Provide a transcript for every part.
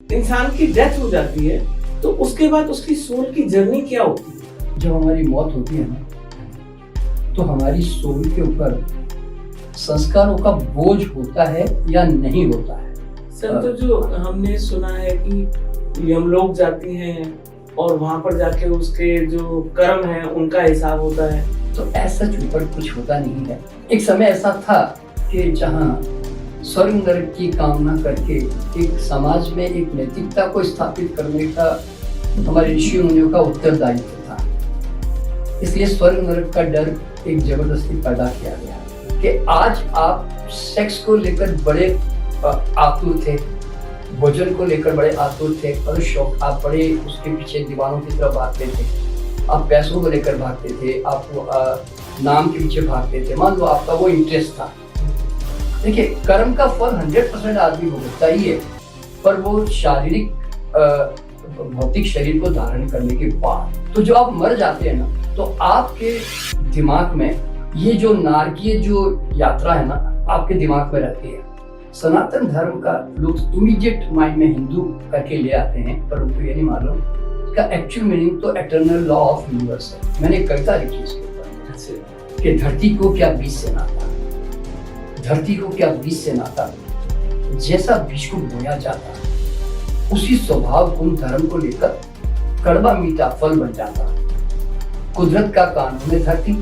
इंसान की डेथ हो जाती है तो उसके बाद उसकी सोल की जर्नी क्या होती है? जब हमारी मौत होती है ना, तो हमारी सोल के ऊपर संस्कारों का बोझ होता है या नहीं होता है। सर, तो जो हमने सुना है कि यमलोक जाती हैं और वहां पर जाके उसके जो कर्म हैं उनका हिसाब होता है। तो ऐसा ऊपर कुछ होता नहीं है। एक समय ऐसा था कि जहाँ स्वर्ग नरक की कामना करके एक समाज में एक नैतिकता को स्थापित करने का हमारे ऋषि मुनियों का उत्तरदायित्व था। इसलिए स्वर्ग नरक का डर एक जबरदस्ती पैदा किया गया कि आज आप सेक्स को लेकर बड़े आतुर थे, भोजन को लेकर बड़े आतुर थे और शौक आप बड़े उसके पीछे दीवानों की तरफ भागते थे। आप पैसों को लेकर भागते थे, आप नाम के पीछे भागते थे। मान लो आपका वो इंटरेस्ट था। देखिए, कर्म का फल 100% आदमी भुगतता ही है, पर वो शारीरिक भौतिक शरीर को धारण करने के बाद। तो जो आप मर जाते हैं ना, तो आपके दिमाग में ये जो नारकीय जो यात्रा है ना, आपके दिमाग में रहती है। सनातन धर्म का लोग इमीडिएट माइंड में हिंदू करके ले आते हैं, पर उनको ये नहीं मालूम इसका एक्चुअल मीनिंग तो इटर्नल लॉ ऑफ यूनिवर्स है। मैंने एक कविता लिखी इसके ऊपर कि धरती को क्या बीज से नाता, धरती को क्या बीज से नाता, जैसा बीज को बोया जाता उसी स्वभाव गुण धर्म को लेकर कड़वा मीठा फल बन जाता। कुदरत का कानून है धरती,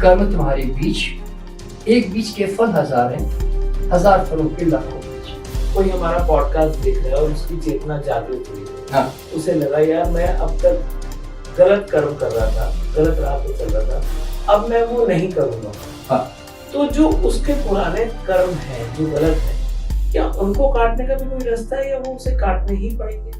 कर्म तुम्हारे बीज, एक बीज के फल 1000 हैं, 1000 फलों के लाखों बीज। कोई हमारा पॉडकास्ट देख रहा है और उसकी चेतना जागृत हुई, हाँ, उसे लगा यार मैं अब तक गलत कर्म कर रहा था, गलत राह पे चल रहा था, अब मैं वो नहीं करूंगा। हाँ, तो जो उसके पुराने कर्म हैं जो गलत है, क्या उनको काटने का भी कोई रास्ता है या वो उसे काटने ही पड़ेंगे?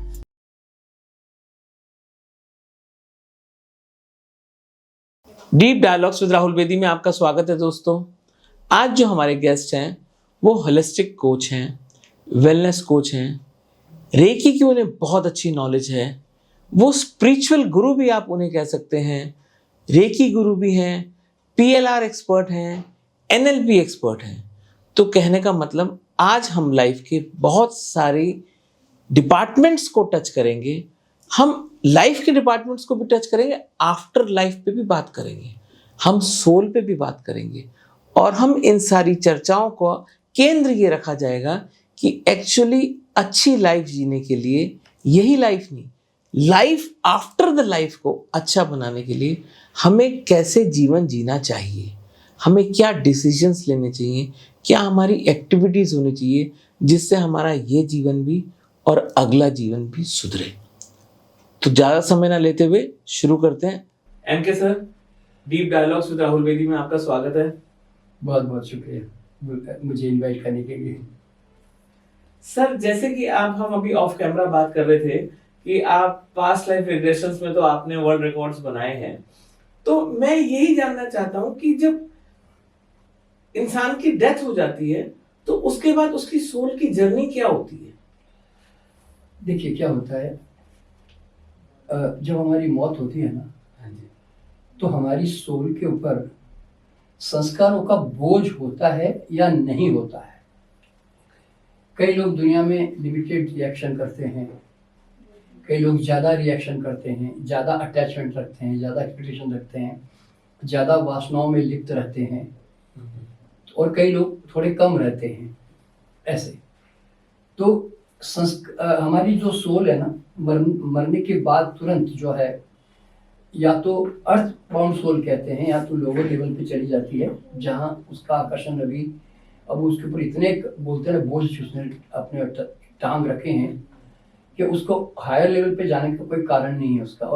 Deep dialogues with Rahul Bedi में आपका स्वागत है दोस्तों। आज जो हमारे गेस्ट हैं वो होलिस्टिक कोच हैं, वेलनेस कोच हैं, रेकी की उन्हें बहुत अच्छी नॉलेज है, वो स्पिरिचुअल गुरु भी आप उन्हें कह सकते हैं, रेकी गुरु भी हैं, PLR एक्सपर्ट हैं, NLP एक्सपर्ट हैं। तो कहने का मतलब आज हम लाइफ के बहुत सारे डिपार्टमेंट्स को टच करेंगे। हम लाइफ के डिपार्टमेंट्स को भी टच करेंगे, आफ्टर लाइफ पे भी बात करेंगे, हम सोल पे भी बात करेंगे और हम इन सारी चर्चाओं का केंद्र ये रखा जाएगा कि एक्चुअली अच्छी लाइफ जीने के लिए यही लाइफ नहीं, लाइफ आफ्टर द लाइफ को अच्छा बनाने के लिए हमें कैसे जीवन जीना चाहिए, हमें क्या डिसीजंस लेने चाहिए, क्या हमारी एक्टिविटीज होनी चाहिए जिससे हमारा ये जीवन भी और अगला जीवन भी सुधरे। तो ज्यादा समय ना लेते हुए शुरू करते हैं। MK sir, deep dialogues with Rahul Bedi में आपका स्वागत है। बहुत बहुत शुक्रिया मुझे इनवाइट करने के लिए। सर, जैसे कि हम अभी ऑफ कैमरा बात कर रहे थे कि आप पास्ट लाइफ रिग्रेशंस में तो आपने वर्ल्ड रिकॉर्ड्स बनाए हैं, तो मैं यही जानना चाहता हूं कि जब इंसान की डेथ हो जाती है तो उसके बाद उसकी सोल की जर्नी क्या होती है? देखिए, क्या होता है, जब हमारी मौत होती है ना, तो हमारी सोल के ऊपर संस्कारों का बोझ होता है या नहीं होता है। कई लोग दुनिया में लिमिटेड रिएक्शन करते हैं, कई लोग ज़्यादा रिएक्शन करते हैं, ज़्यादा अटैचमेंट रखते हैं, ज़्यादा एक्सपेक्टेशन रखते हैं, ज़्यादा वासनाओं में लिप्त रहते हैं, और कई लोग थोड़े कम रहते हैं। ऐसे तो हमारी जो सोल है ना, मरने के बाद तुरंत जो है, या तो अर्थ बाउंड सोल कहते हैं, या तो लोअर लेवल पे चली जाती है जहाँ उसका आकर्षण अभी, अब उसके ऊपर इतने बोलते हैं बोझ उसने अपने टांग रखे हैं कि उसको हायर लेवल पे जाने का कोई कारण नहीं है उसका,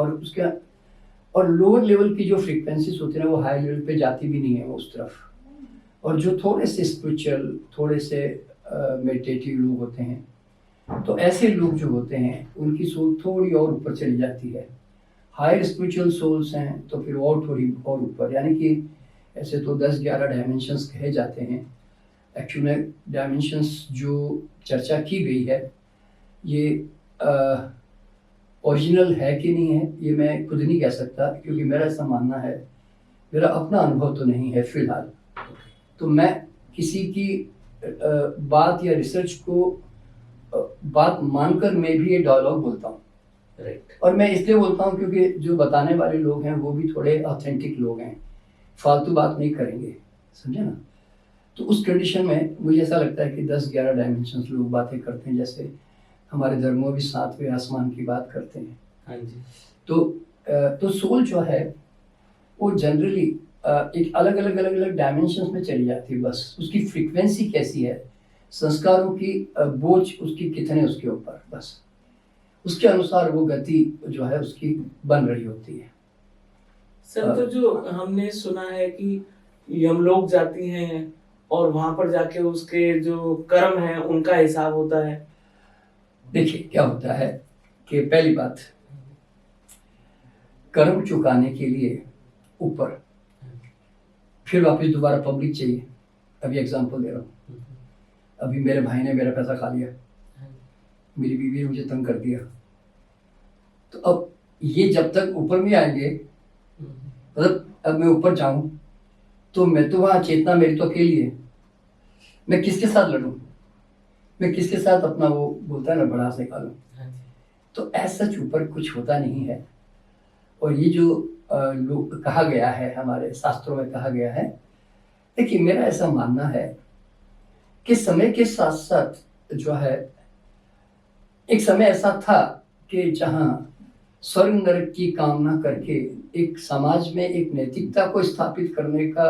और लोअर लेवल की जो फ्रीक्वेंसीज होती है ना, वो हायर लेवल पे जाती भी नहीं है वो उस तरफ। और जो थोड़े से स्पिरिचुअल, थोड़े से मेडिटेटिव लोग होते हैं, तो ऐसे लोग जो होते हैं उनकी सोल थोड़ी और ऊपर चली जाती है। हायर स्पिरिचुअल सोल्स हैं तो फिर और थोड़ी और ऊपर, यानी कि ऐसे तो 10-11 डायमेंशंस कहे जाते हैं। एक्चुअल में डायमेंशंस जो चर्चा की गई है, ये ओरिजिनल है कि नहीं है ये मैं खुद नहीं कह सकता, क्योंकि मेरा ऐसा मानना है, मेरा अपना अनुभव तो नहीं है फिलहाल। तो मैं किसी की बात या रिसर्च को बात मानकर मैं भी ये डायलॉग बोलता हूँ। राइट। और मैं इसलिए बोलता हूँ क्योंकि जो बताने वाले लोग हैं वो भी थोड़े ऑथेंटिक लोग हैं, फालतू बात नहीं करेंगे, समझे ना। तो उस कंडीशन में मुझे ऐसा लगता है कि 10-11 डायमेंशंस लोग बातें करते हैं, जैसे हमारे धर्मों भी 7वें आसमान की बात करते हैं। हाँ जी। तो सोल जो है वो जनरली एक अलग अलग डायमेंशंस में चली जाती है। बस उसकी फ्रीक्वेंसी कैसी है, संस्कारों की बोझ उसकी कितने उसके ऊपर, बस उसके अनुसार वो गति जो है उसकी बन रही होती है। सर, तो जो हमने सुना है कि यमलोक जाती हैं और वहां पर जाके उसके जो कर्म हैं उनका हिसाब होता है। देखिए क्या होता है कि पहली बात, कर्म चुकाने के लिए ऊपर फिर वापस दोबारा पब्लिक चाहिए। अभी एग्जांपल दे रहा हूँ, अभी मेरे भाई ने मेरा पैसा खा लिया, मेरी बीवी ने मुझे तंग कर दिया, तो अब ये जब तक ऊपर में आएंगे, मतलब अब मैं ऊपर जाऊं तो मैं तो वहां चेतना मेरी तो अकेली है, मैं किसके साथ लड़ूं, मैं किसके साथ अपना वो बोलता है ना बड़ा से निकालूं। तो ऐसा ऊपर कुछ होता नहीं है। और ये जो लोग कहा गया है, हमारे शास्त्रों में कहा गया है, देखिए मेरा ऐसा मानना है कि समय के साथ साथ जो है, एक समय ऐसा था कि जहां स्वर्ग नरक की कामना करके एक समाज में एक नैतिकता को स्थापित करने का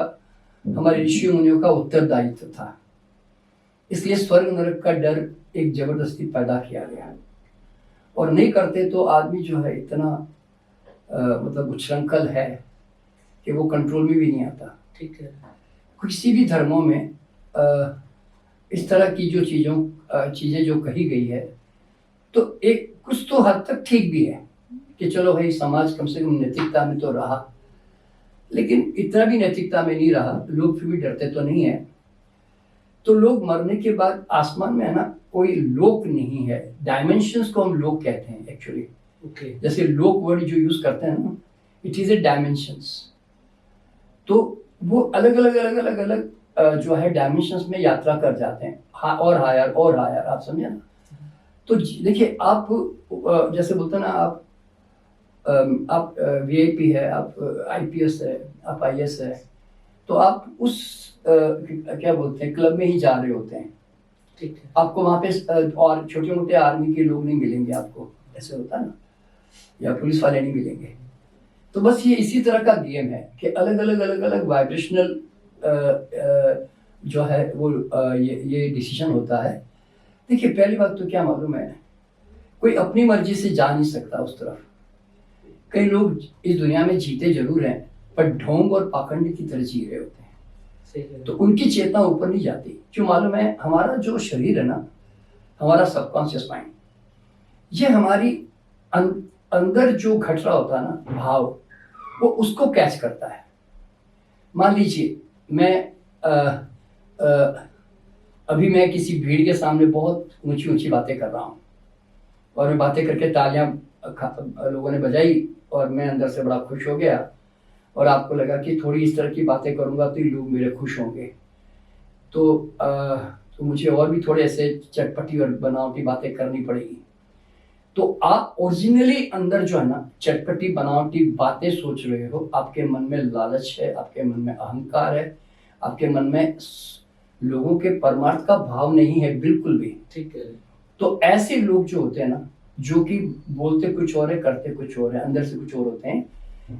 हमारे ऋषि मुनियों का उत्तरदायित्व था। इसलिए स्वर्ग नरक का डर एक जबरदस्ती पैदा किया गया, और नहीं करते तो आदमी जो है इतना मतलब उच्छृंखल है कि वो कंट्रोल में भी नहीं आता। ठीक है। किसी भी धर्मों में इस तरह की जो चीजें जो कही गई है, तो एक कुछ तो हद तक ठीक भी है कि चलो भाई समाज कम से कम नैतिकता में तो रहा, लेकिन इतना भी नैतिकता में नहीं रहा, लोग फिर भी डरते तो नहीं है। तो लोग मरने के बाद आसमान में है ना, कोई लोक नहीं है, डायमेंशंस को हम लोक कहते हैं एक्चुअली। ओके। जैसे लोक वर्ड जो यूज करते हैं ना, इट इज ए डायमेंशंस। तो वो अलग अलग जो है डायमेंशंस में यात्रा कर जाते हैं, और हायर, आप समझे ना। तो देखिए आप जैसे बोलते हैं ना, आप वीआईपी है, आप आईपीएस है, आप आईएएस है, तो आप उस क्या बोलते हैं क्लब में ही जा रहे होते हैं। ठीक है। आपको वहां पे और छोटे मोटे आर्मी के लोग नहीं मिलेंगे आपको, ऐसे होता है ना, या पुलिस वाले नहीं मिलेंगे। तो बस ये इसी तरह का गेम है कि अलग अलग वाइब्रेशनल जो है वो ये डिसीजन होता है। देखिए पहली बात तो क्या मालूम है, कोई अपनी मर्जी से जा नहीं सकता उस तरफ। कई लोग इस दुनिया में जीते जरूर हैं, पर ढोंग और पाखंड की तरह जी रहे होते हैं। तो उनकी चेतना ऊपर नहीं जाती। क्यों मालूम है, हमारा जो शरीर है ना, हमारा सबकॉन्शियस माइंड, ये हमारी अंदर जो घट रहा होता है ना भाव, वो उसको कैच करता है। मान लीजिए मैं अभी मैं किसी भीड़ के सामने बहुत ऊंची ऊंची बातें कर रहा हूँ, और मैं बातें करके तालियां लोगों ने बजाई और मैं अंदर से बड़ा खुश हो गया, और आपको लगा कि थोड़ी इस तरह की बातें करूंगा तो ये लोग मेरे खुश होंगे, तो मुझे और भी थोड़े ऐसे चटपटी और बनावटी बातें करनी पड़ेगी। तो आप ओरिजिनली अंदर जो है ना चटपटी बनावटी बातें सोच रहे हो, आपके मन में लालच है, आपके मन में अहंकार है, आपके मन में लोगों के परमार्थ का भाव नहीं है बिल्कुल भी। ठीक है। तो ऐसे लोग जो होते हैं ना, जो कि बोलते कुछ और है करते कुछ और है, अंदर से कुछ और होते हैं,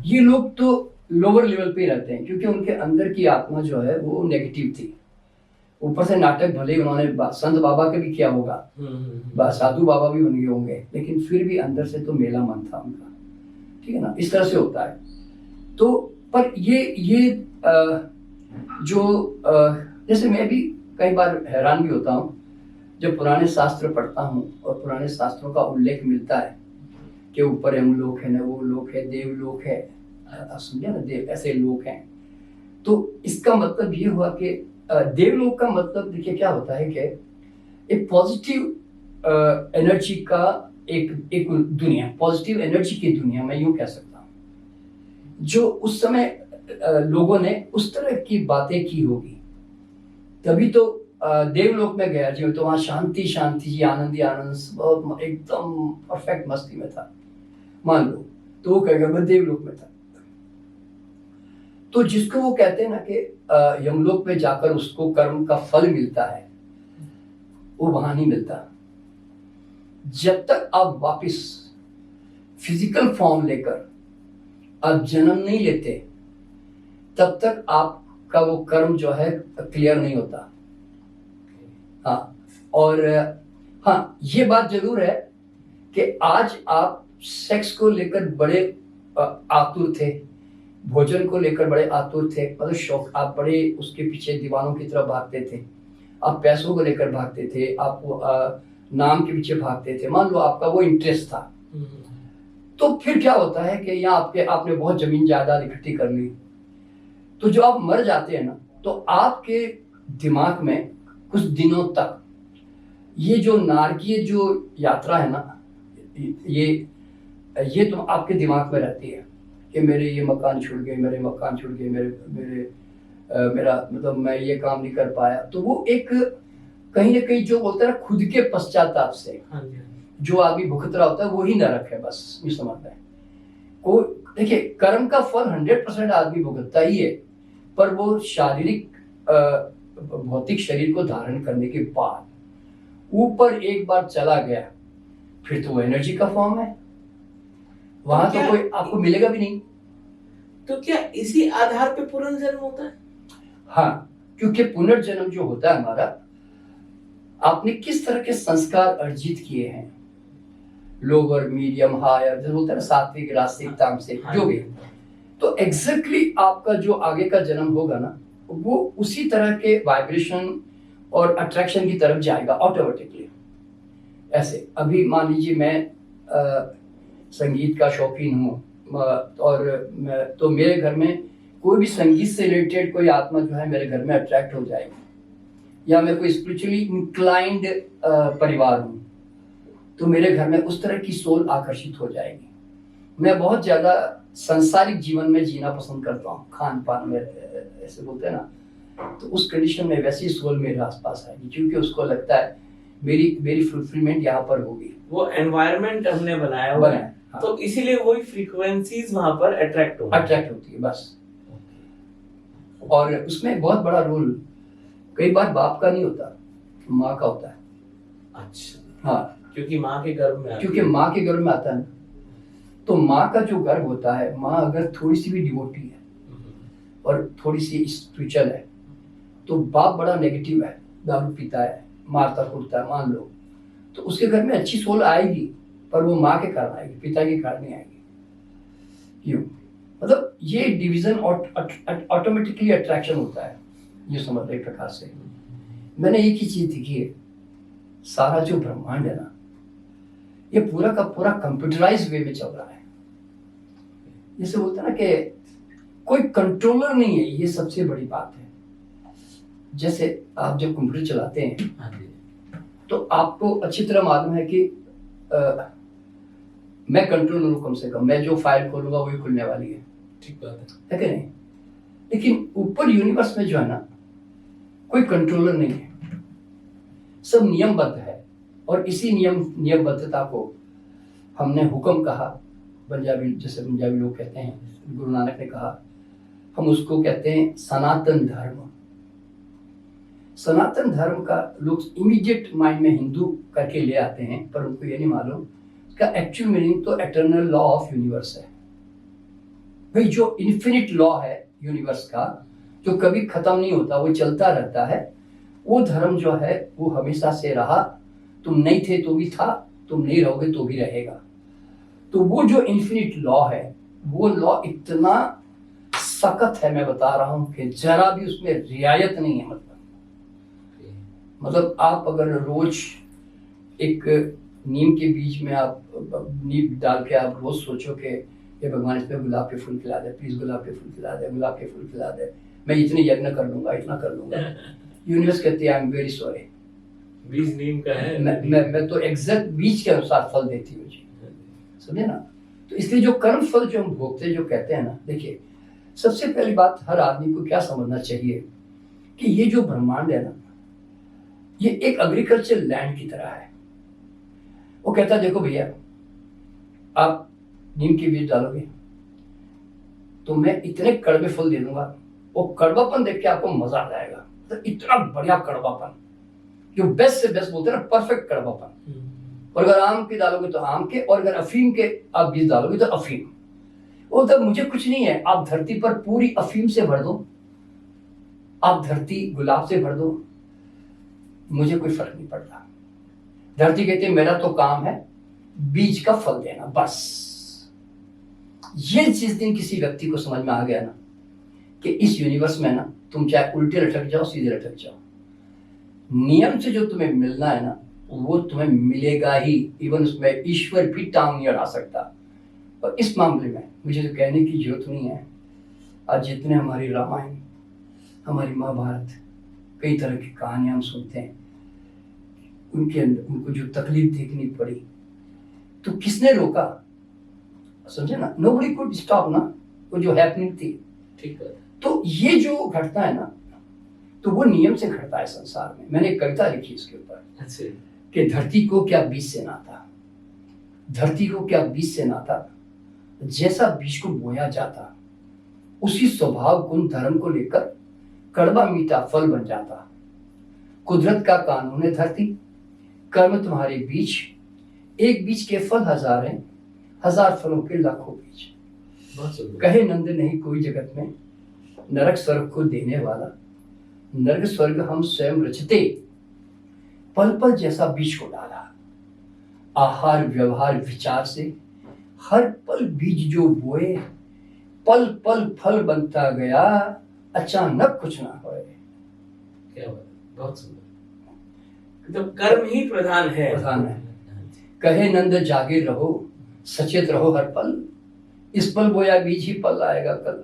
ये लोग तो लोअर लेवल पे रहते हैं, क्योंकि उनके अंदर की आत्मा जो है वो नेगेटिव थी। ऊपर से नाटक भले ही उन्होंने संत बाबा का भी किया होगा, साधु बाबा भी बन गए होंगे, लेकिन फिर भी अंदर से तो मेला मन था उनका। ठीक है ना, इस तरह से होता है। तो पर ये जो जैसे मैं भी कई बार हैरान भी होता हूँ जब पुराने शास्त्र पढ़ता हूँ और पुराने शास्त्रों का उल्लेख मिलता है कि ऊपर हम लोग है ना, वो लोग है, देव लोग है, समझे ना, देव ऐसे लोग हैं। तो इसका मतलब ये हुआ कि देवलोक का मतलब देखिए क्या होता है कि एक पॉजिटिव एनर्जी का एक दुनिया, पॉजिटिव एनर्जी की दुनिया, मैं यूं कह सकता हूँ, जो उस समय लोगों ने उस तरह की बातें की होगी, तभी तो देवलोक में गया जी तो वहाँ शांति शांति जी, आनंद ही आनंद, बहुत एकदम परफेक्ट मस्ती में था मान लो, तो वो कहेगा मैं देवलोक में था। तो जिसको वो कहते हैं ना कि यमलोक में जाकर उसको कर्म का फल मिलता है, वो वहां नहीं मिलता। जब तक आप वापस फिजिकल फॉर्म लेकर आप जन्म नहीं लेते, तब तक आपका वो कर्म जो है क्लियर नहीं होता। हाँ, और हाँ ये बात जरूर है कि आज आप सेक्स को लेकर बड़े आतुर थे, भोजन को लेकर बड़े आतुर थे, मतलब शौक, आप बड़े उसके पीछे दीवानों की तरफ भागते थे, आप पैसों को लेकर भागते थे, आप नाम के पीछे भागते थे, मान लो आपका वो इंटरेस्ट था। तो फिर क्या होता है कि यहाँ आपने बहुत जमीन जायदाद इकट्ठी कर ली, तो जब आप मर जाते हैं ना, तो आपके दिमाग में कुछ दिनों तक ये जो नारकीय जो यात्रा है ना, ये तो आपके दिमाग में रहती है कि मेरे ये मकान छूट गए, मेरे मकान छूट गए, मेरा मतलब मैं ये काम नहीं कर पाया। तो वो एक कहीं ना कहीं जो बोलते हैं ना खुद के पश्चाताप से जो आदमी भुगत रहा होता है वही नरक है, बस ये समझना है। को देखिए कर्म का फल 100% आदमी भुगतता ही है, पर वो शारीरिक भौतिक शरीर को धारण करने के बाद ऊपर एक बार चला गया, फिर तो वो एनर्जी का फॉर्म है, वहां तो कोई आपको मिलेगा भी नहीं। तो क्या इसी आधार पे पुनर्जन्म होता है? हाँ, क्योंकि पुनर्जन्म जो होता है हमारा, आपने किस तरह के संस्कार अर्जित किए हैं, लोअर मीडियम हायर, जो बोलते हैं ना सात्विक रास्तिक तामसिक जो भी, तो एग्जैक्टली आपका जो आगे का जन्म होगा ना, वो उसी तरह के वाइब्रेशन और अट्रैक्शन की तरफ जाएगा ऑटोमेटिकली। ऐसे अभी मान लीजिए मैं संगीत का शौकीन हूँ और तो मेरे घर में कोई भी संगीत से रिलेटेड कोई आत्मा जो है मेरे घर में अट्रैक्ट हो जाएगी, या मैं कोई स्पिरिचुअली इंक्लाइंड परिवार हूँ तो मेरे घर में उस तरह की सोल आकर्षित हो जाएगी। मैं बहुत ज्यादा सांसारिक जीवन में जीना पसंद करता हूँ, खान पान में ऐसे बोलते हैं ना, तो उस कंडीशन में वैसी सोल मेरे आसपास आएगी, क्योंकि उसको लगता है मेरी फुलफिलमेंट यहाँ पर होगी। वो एनवायरनमेंट हमने बनाया हुआ है, हाँ। तो इसीलिए वही फ्रीक्वेंसीज वहां पर अट्रैक्ट होती है बस। और उसमें बहुत बड़ा रोल कई बार बाप का नहीं होता, माँ का होता है। अच्छा, हाँ, क्योंकि माँ के गर्भ में आता है, तो माँ का जो गर्भ होता है, माँ अगर थोड़ी सी भी डिवोटी है और थोड़ी सी स्पिरिचुअल है, तो बाप बड़ा नेगेटिव है, दारू पीता है, मारता कूटता है मान लो, तो उसके घर में अच्छी सोल आएगी, पर वो माँ के कारण आएगी, पिता के कारण नहीं आएगी। क्यों? मतलब ये डिवीजन ऑटोमेटिकली अट्रैक्शन होता है, ये समझ एक प्रकार से। मैंने एक ही चीज देखी है, सारा जो ब्रह्मांड है ना, ये पूरा का पूरा कंप्यूटराइज वे में चल रहा है। जैसे बोलते हैं ना कि कोई कंट्रोलर नहीं है, ये सबसे बड़ी बात है। जैसे आप जब कंप्यूटर चलाते हैं तो आपको अच्छी तरह मालूम है कि मैं कंट्रोलर हूं, कम से कम मैं जो फाइल खोलूंगा वही खुलने वाली है, ठीक बात है कि नहीं? लेकिन ऊपर यूनिवर्स में जो है ना, कोई कंट्रोलर नहीं है, सब नियमबद्ध है। और इसी नियमबद्धता को हमने हुक्म कहा, जैसे पंजाबी लोग कहते हैं, गुरु नानक ने कहा, हम उसको कहते हैं सनातन धर्म। सनातन धर्म का लोग इमीडिएट माइंड में हिंदू करके ले आते हैं, पर उनको ये नहीं मालूम इसका एक्चुअल मीनिंग तो एटर्नल लॉ ऑफ यूनिवर्स है। भाई जो इन्फिनिट लॉ है यूनिवर्स का, जो कभी खत्म नहीं होता, वो चलता रहता है, वो धर्म जो है वो हमेशा से रहा। तुम नहीं थे तो भी था, तुम नहीं रहोगे तो भी रहेगा। तो वो जो इन्फिनिट लॉ है, वो लॉ इतना सख्त है, मैं बता रहा हूं कि जरा भी उसमें रियायत नहीं है। मतलब आप अगर रोज एक नीम के बीच में आप नीम डाल के आप रोज सोचो कि ये भगवान इसमें गुलाब के फूल खिला दे, प्लीज गुलाब के फूल खिला दे, गुलाब के फूल खिला दे, मैं इतने यज्ञ कर लूंगा, इतना कर लूंगा। यूनिवर्स कहती है आई एम वेरी सॉरी, बीज नीम का है, मैं तो एग्जैक्ट बीज के अनुसार फल देती हूँ जी, समझे ना? तो इसलिए जो कर्म फल जो हम भोगते जो कहते हैं ना, देखिए सबसे पहली बात हर आदमी को क्या समझना चाहिए कि ये जो ब्रह्मांड है ना, ये एक एग्रीकल्चर लैंड की तरह है। वो कहता है देखो भैया, आप नीम के बीज डालोगे तो मैं इतने कड़वे फल दे दूंगा, वो कड़वापन देख के आपको मजा आ जाएगा। तो इतना बढ़िया कड़वापन, जो बेस्ट से बेस्ट बोलते हैं ना, परफेक्ट कड़वापन। और अगर आम के डालोगे तो आम के, और अगर अफीम के आप बीज डालोगे तो अफीम। वो तो मुझे कुछ नहीं है, आप धरती पर पूरी अफीम से भर दो, आप धरती गुलाब से भर दो, मुझे कोई फर्क नहीं पड़ता। धरती कहती है मेरा तो काम है बीज का फल देना, बस। ये जिस दिन किसी व्यक्ति को समझ में आ गया ना कि इस यूनिवर्स में ना तुम चाहे उल्टे लटक जाओ सीधे लटक जाओ, नियम से जो तुम्हें मिलना है ना वो तुम्हें मिलेगा ही। इवन उसमें ईश्वर भी टांग नहीं अड़ा सकता। और इस मामले में मुझे तो कहने की जरूरत नहीं है। आज जितने हमारी रामायण, हमारी महाभारत, कई तरह की कहानियां हम सुनते हैं, उनके अंदर उनको जो तकलीफ देखनी पड़ी तो किसने रोका? समझे ना, नोबडी कुड स्टॉप ना, वो जो हैपनिंग थी। ठीक है। तो ये जो घटना है ना, तो वो नियम से घटता है संसार में। मैंने एक कविता लिखी इसके ऊपर कि धरती को क्या बीज से नाता, धरती को क्या बीज से नाता, जैसा बीज को बोया जाता उसी स्वभाव गुण धर्म को लेकर कड़वा मीठा फल बन जाता। कुदरत का कानून है धरती, कर्म तुम्हारे बीज, एक बीज के फल हजार हैं, हजार फलों के लाखों बीज। कहे नंद नहीं कोई जगत में, नरक स्वर्ग को देने वाला, नरक स्वर्ग हम स्वयं रचते, पल पल जैसा बीज को डाला। आहार व्यवहार विचार से हर पल बीज जो बोए, पल पल फल बनता गया, अचानक कुछ ना होए। क्या बात, बहुत सुंदर। मतलब कर्म ही प्रधान है। कहे नंद जागे रहो, सचेत रहो हर पल, इस पल बोया बीज ही पल आएगा कल।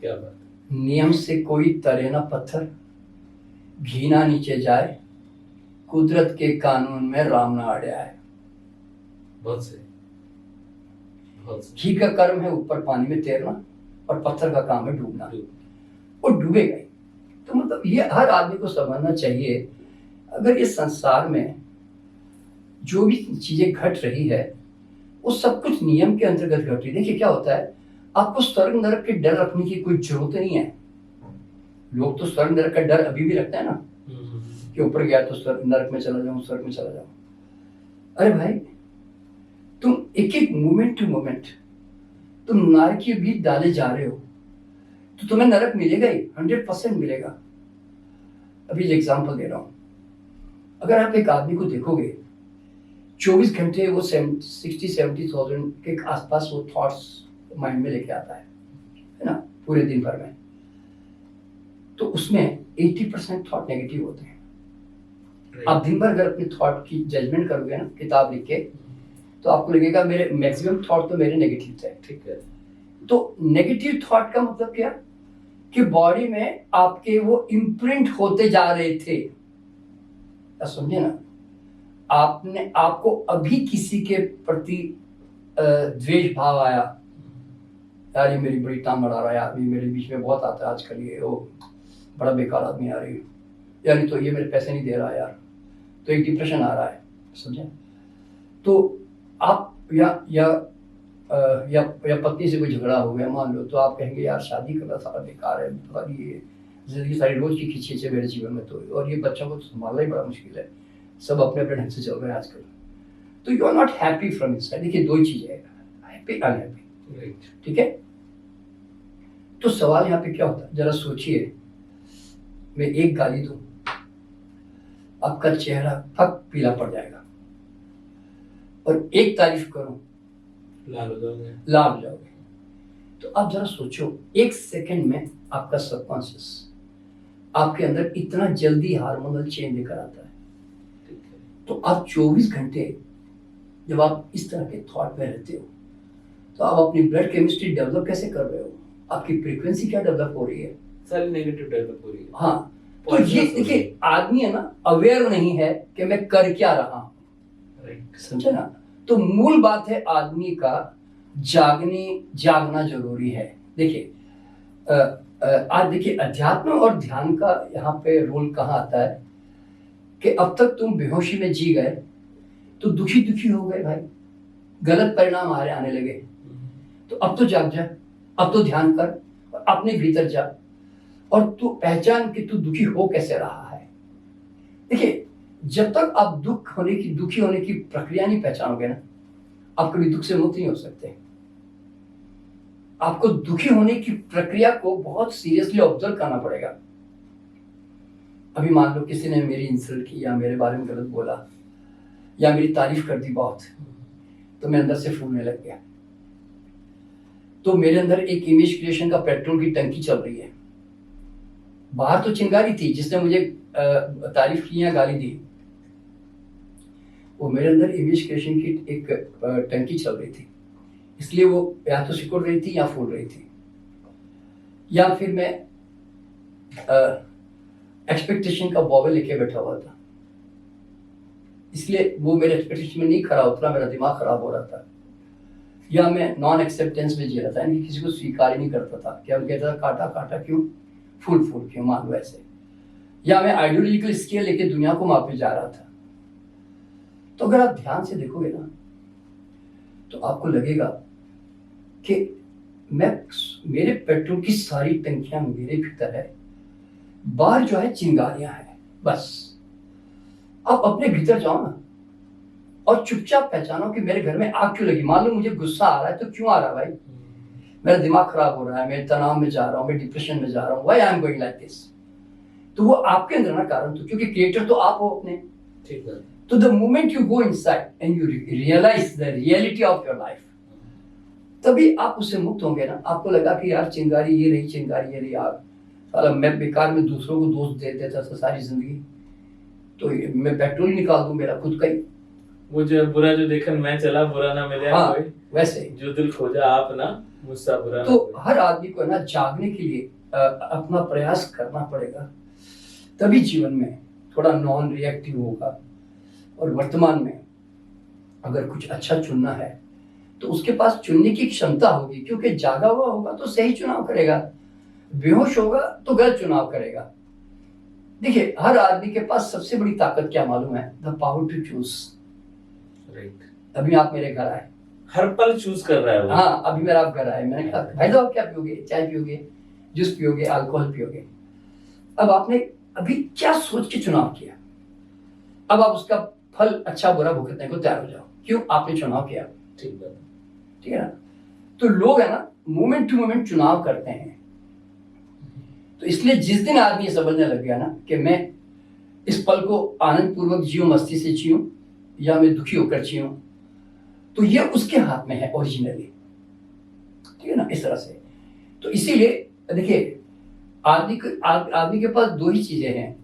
क्या बात। नियम से कोई तरे ना पत्थर, घी ना नीचे जाए, कुदरत के कानून में राम ना अड़े आए। बहुत सही। घी का कर्म है ऊपर पानी में तैरना, और पत्थर का काम है डूबना। वो डूबेगा ही। तो मतलब ये हर आदमी को समझना चाहिए, अगर इस संसार में जो भी चीजें घट रही है वो सब कुछ नियम के अंतर्गत घट रही है। देखिए क्या होता है, आपको स्वर्ग नरक के डर रखने की कोई जरूरत नहीं है। लोग तो स्वर्ग नरक का डर अभी भी रखते हैं ना, कि ऊपर गया तो स्वर्ग नरक में चला जाऊं, स्वर्ग में चला जाऊं। अरे भाई, तुम एक एक मोमेंट टू मोमेंट तुम नारक के बीज डाले जा रहे हो, तो तुम्हें नरक मिलेगा ही, 100% मिलेगा। अभी एग्जांपल दे रहा हूं, अगर आप एक आदमी को देखोगे 24 घंटे वो 60-70,000 के आसपास वो थॉट्स माइंड में लेके आता है ना, पूरे दिन भर में, तो उसमें 80% थॉट नेगेटिव होते हैं। आप दिन भर अगर अपने थॉट की जजमेंट करोगे ना, किताब लिख के, तो आपको लगेगा मेरे मैक्सिमम थॉट तो मेरे नेगेटिव थे। ठीक है। तो नेगेटिव थॉट का मतलब क्या, कि बॉडी में आपके वो इम्प्रिंट होते जा रहे थे। समझे ना, आपको अभी किसी के प्रति द्वेष भाव आया, यार ये मेरी बड़ी टांग अड़ा रहा है, यार मेरे बीच में बहुत आता है आजकल, ये वो बड़ा बेकार आदमी आ रही है, यानी तो ये मेरे पैसे नहीं दे रहा है यार, तो एक डिप्रेशन आ रहा है। समझे? तो आप या पत्नी से कोई झगड़ा हो गया मान लो, तो आप कहेंगे यार शादी करना सारा बेकार है, पता नहीं ये जिंदगी सारी रोज की खिंची है मेरे जीवन में, तो और ये बच्चों को संभालना ही बड़ा मुश्किल है, सब अपने अपने ढंग से चल रहे हैं आजकल, तो you are not happy from inside. देखिए दो ही चीजें है, हैप्पी अनहैप्पी। ठीक है। तो सवाल यहाँ पे क्या होता है, जरा सोचिए, मैं एक गाली दूं, आपका चेहरा फक पीला पड़ जाएगा, और एक तारीफ करूं, लाल हो जाओगे। तो आप जरा सोचो, एक सेकंड में आपका सबकॉन्शियस आपके अंदर इतना जल्दी हार्मोनल चेंज लेकर आता है। तो आप 24 घंटे जब आप इस तरह के थॉट में रहते हो, तो आप अपनी ब्लड केमिस्ट्री डेवलप कैसे कर रहे हो, आपकी फ्रीक्वेंसी क्या डेवलप हो रही है, सारी नेगेटिव डेवलप हो रही है। हाँ, तो ये देखिए आदमी है ना, अवेयर नहीं है कि मैं कर क्या रहा हूं। समझे ना? तो मूल बात है आदमी का जागना जरूरी है। देखिए आज देखिए अध्यात्म और ध्यान का यहाँ पे रोल कहाँ आता है, कि अब तक तुम बेहोशी में जी गए तो दुखी दुखी हो गए भाई, गलत परिणाम आने लगे, तो अब तो जाग जा, अब तो ध्यान कर और अपने भीतर जा और तू पहचान कि तू दुखी हो कैसे रहा है। देखिए, जब तक आप दुखी होने की प्रक्रिया नहीं पहचानोगे ना, आप कभी दुख से मुक्त नहीं हो सकते। आपको दुखी होने की प्रक्रिया को बहुत सीरियसली ऑब्जर्व करना पड़ेगा। अभी मान लो किसी ने मेरी इंसल्ट की या मेरे बारे में गलत बोला या मेरी तारीफ कर दी बहुत, तो मैं अंदर से फूलने लग गया। तो मेरे अंदर एक इमेज क्रिएशन का पेट्रोल की टंकी चल रही है। बाहर तो चिंगारी थी, जिसने मुझे तारीफ की या गाली दी, वो मेरे अंदर इमेज क्रिएशन की एक टंकी चल रही थी, इसलिए वो या तो सिकुड़ रही थी या फूल रही थी, या फिर मैं एक्सपेक्टेशन का बॉबल लेके बैठा हुआ था, इसलिए वो मेरे एक्सपेक्टेशन में नहीं खड़ा उतरा, मेरा दिमाग खराब हो रहा था, या मैं नॉन एक्सेप्टेंस में जी रहा था, यानी किसी को स्वीकार ही नहीं करता था। क्या कहता था, काटा काटा क्यों, फूल फूल क्यों, मान लो ऐसे। या मैं आइडियोलॉजिकल स्केल लेके दुनिया को मापे जा रहा था। तो अगर आप ध्यान से देखोगे ना, तो आपको लगेगा कि मेरे पेट्रोल की सारी टंकियां मेरे भीतर है, बाहर जो है चिंगारियां हैं। बस आप अपने भीतर जाओ ना और चुपचाप पहचानो कि मेरे घर में आग क्यों लगी। मान लो मुझे गुस्सा आ रहा है, तो क्यों आ रहा है भाई, मेरा दिमाग खराब हो रहा है, मैं तनाव में जा रहा हूँ, मैं डिप्रेशन में जा रहा हूँ, why I am going like this. तो वो आपके अंदर ना कारण, तो क्योंकि क्रिएटर तो आप हो अपने। ठीक है। तो the moment you go inside and you realise the reality of your life, तभी आप उससे मुक्त होंगे ना। आपको लगा कि यार चिंगारी ये रही, चिंगारी ये रही, यार साला मैं बेकार में दूसरों को दोष दे देता था सारी जिंदगी, तो मैं पेट्रोल निकाल दूं मेरा खुद का ही। वो जो बुरा जो देखन मैं चला, बुरा ना मिले। हाँ, वैसे जो दिल खोजा आप ना, मुझसे बुरा। तो हर आदमी को ना जागने के लिए अपना प्रयास करना पड़ेगा, तभी जीवन में थोड़ा नॉन रिएक्टिव होगा। और वर्तमान में अगर कुछ अच्छा चुनना है तो उसके पास चुनने की क्षमता होगी, क्योंकि जागा हुआ होगा तो सही चुनाव करेगा, बेहोश होगा तो गलत चुनाव करेगा। देखिए, हर आदमी के पास सबसे बड़ी ताकत क्या मालूम है, the power to choose. Right. अभी आप मेरे घर आए, हर पल चूज कर रहा है वो। हाँ, अभी मेरा आप घर आए, मैंने कहा भाई साहब आप क्या पियोगे, चाय पियोगे, जूस पियोगे, अल्कोहल पियोगे। अब आपने अभी क्या सोच के चुनाव किया, अब आप उसका फल अच्छा बुरा भुगतने को तैयार हो जाओ। क्यों, आपने चुनाव किया। ठीक है ना। तो लोग है ना, मोमेंट टू मोमेंट चुनाव करते हैं। तो इसलिए जिस दिन आदमी ये समझने लग गया ना कि मैं इस पल को आनंद पूर्वक जियूं, मस्ती से जियूं, या मैं दुखी होकर जियूं, तो ये उसके हाथ में है ओरिजिनली। ठीक है ना, इस तरह से। तो इसीलिए देखिए, आदमी के पास दो ही चीजें हैं,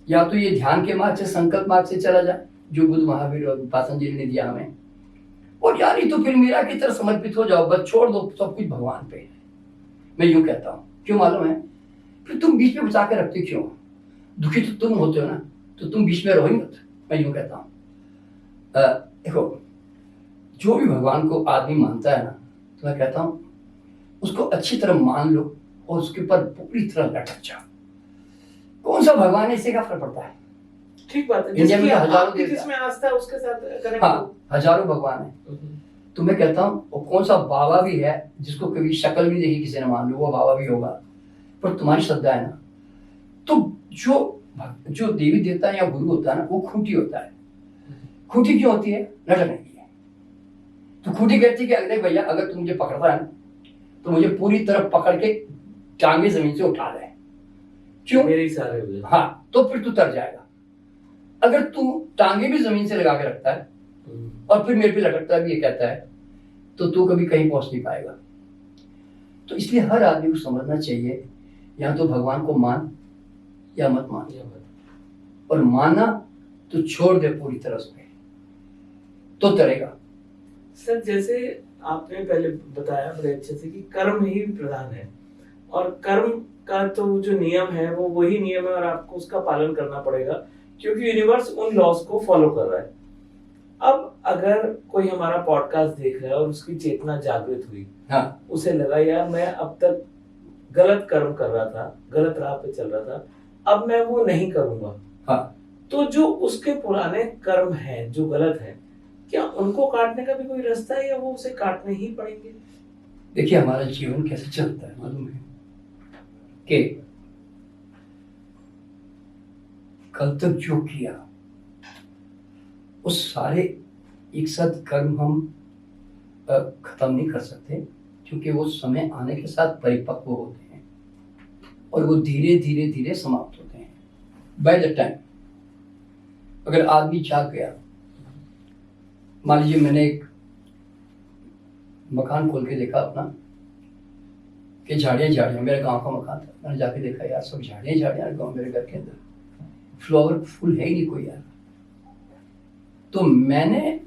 या तो ये ध्यान के मार्ग से, संकल्प मार्ग से चला जाए, जो बुद्ध महावीर और पातंजलि ने दिया हमें, और यार तो फिर मीरा की तरह समर्पित हो जाओ, बस छोड़ दो सब कुछ भगवान पे। मैं यूं कहता हूँ, क्यों मालूम है, फिर तुम बीच में बचा के रखते क्यों, दुखी तो तुम होते हो ना, तो तुम बीच में रहो ही मत। मैं यूं कहता हूँ, देखो, जो भी भगवान को आदमी मानता है ना, तो मैं कहता हूँ उसको अच्छी तरह मान लो और उसके ऊपर पूरी तरह लटक जाओ। कौन सा भगवान है, इससे क्या फर्क पड़ता है। ठीक बात है, इंडिया में हजारों जिसमें आस्था है उसके साथ करेंगे। हाँ, हजारों भगवान है। तो मैं कहता हूँ कौन सा बाबा भी है जिसको कभी शक्ल भी देखी किसी ने, मान लो वो बाबा भी होगा, पर तुम्हारी श्रद्धा है ना, तो जो देवी देवता है या गुरु होता है ना, वो खूंटी होता है। खूंटी क्यों होती है, लटकने के लिए। तो खूंटी कहती है कि अरे भैया, अगर तुम मुझे पकड़ता है ना, तो मुझे पूरी तरह पकड़ के टांगे जमीन से उठा ले। क्यों, मेरी सारे हो जाए। हाँ, तो फिर तू तर जाएगा। अगर तू टांगे भी जमीन से लगा के रखता है और फिर मेरे पे लटकता भी ये कहता है, तो तू कभी कहीं पहुंच नहीं पाएगा। तो इसलिए हर आदमी को समझना चाहिए, या तो भगवान को मान या मत मान, और माना तो छोड़ दे पूरी तरह से, तो तरेगा। सर, जैसे आपने पहले बताया बड़े अच्छे से कि कर्म ही प्रधान है, और कर्म का तो जो नियम है वो वही नियम है, और आपको उसका पालन करना पड़ेगा, क्योंकि यूनिवर्स उन लॉस को फॉलो कर रहा है। अब अगर कोई हमारा पॉडकास्ट देख रहा है और उसकी चेतना जागृत हुई, हाँ, उसे लगा यार मैं अब तक गलत कर्म कर रहा था, गलत राह पे चल रहा था, अब मैं वो नहीं करूंगा, हाँ, तो जो उसके पुराने कर्म है जो गलत है, क्या उनको काटने का भी कोई रास्ता है या वो उसे काटने ही पड़ेंगे? देखिए हमारा जीवन कैसे चलता है मालूम है कि कल तक जो किया उस सारे एक साथ कर्म हम खत्म नहीं कर सकते, क्योंकि वो समय आने के साथ परिपक्व होते हैं और वो धीरे धीरे धीरे समाप्त होते हैं। बाय द टाइम अगर आदमी जाग गया, मान लीजिए मैंने एक मकान खोल के देखा अपना कि झाड़ियाँ झाड़ियाँ, मेरे गांव का मकान था, मैंने जाके देखा यार सब झाड़ियाँ झाड़ियाँ गांव मेरे घर के अंदर, फ्लावर फूल है ही नहीं कोई यार। तो मैंने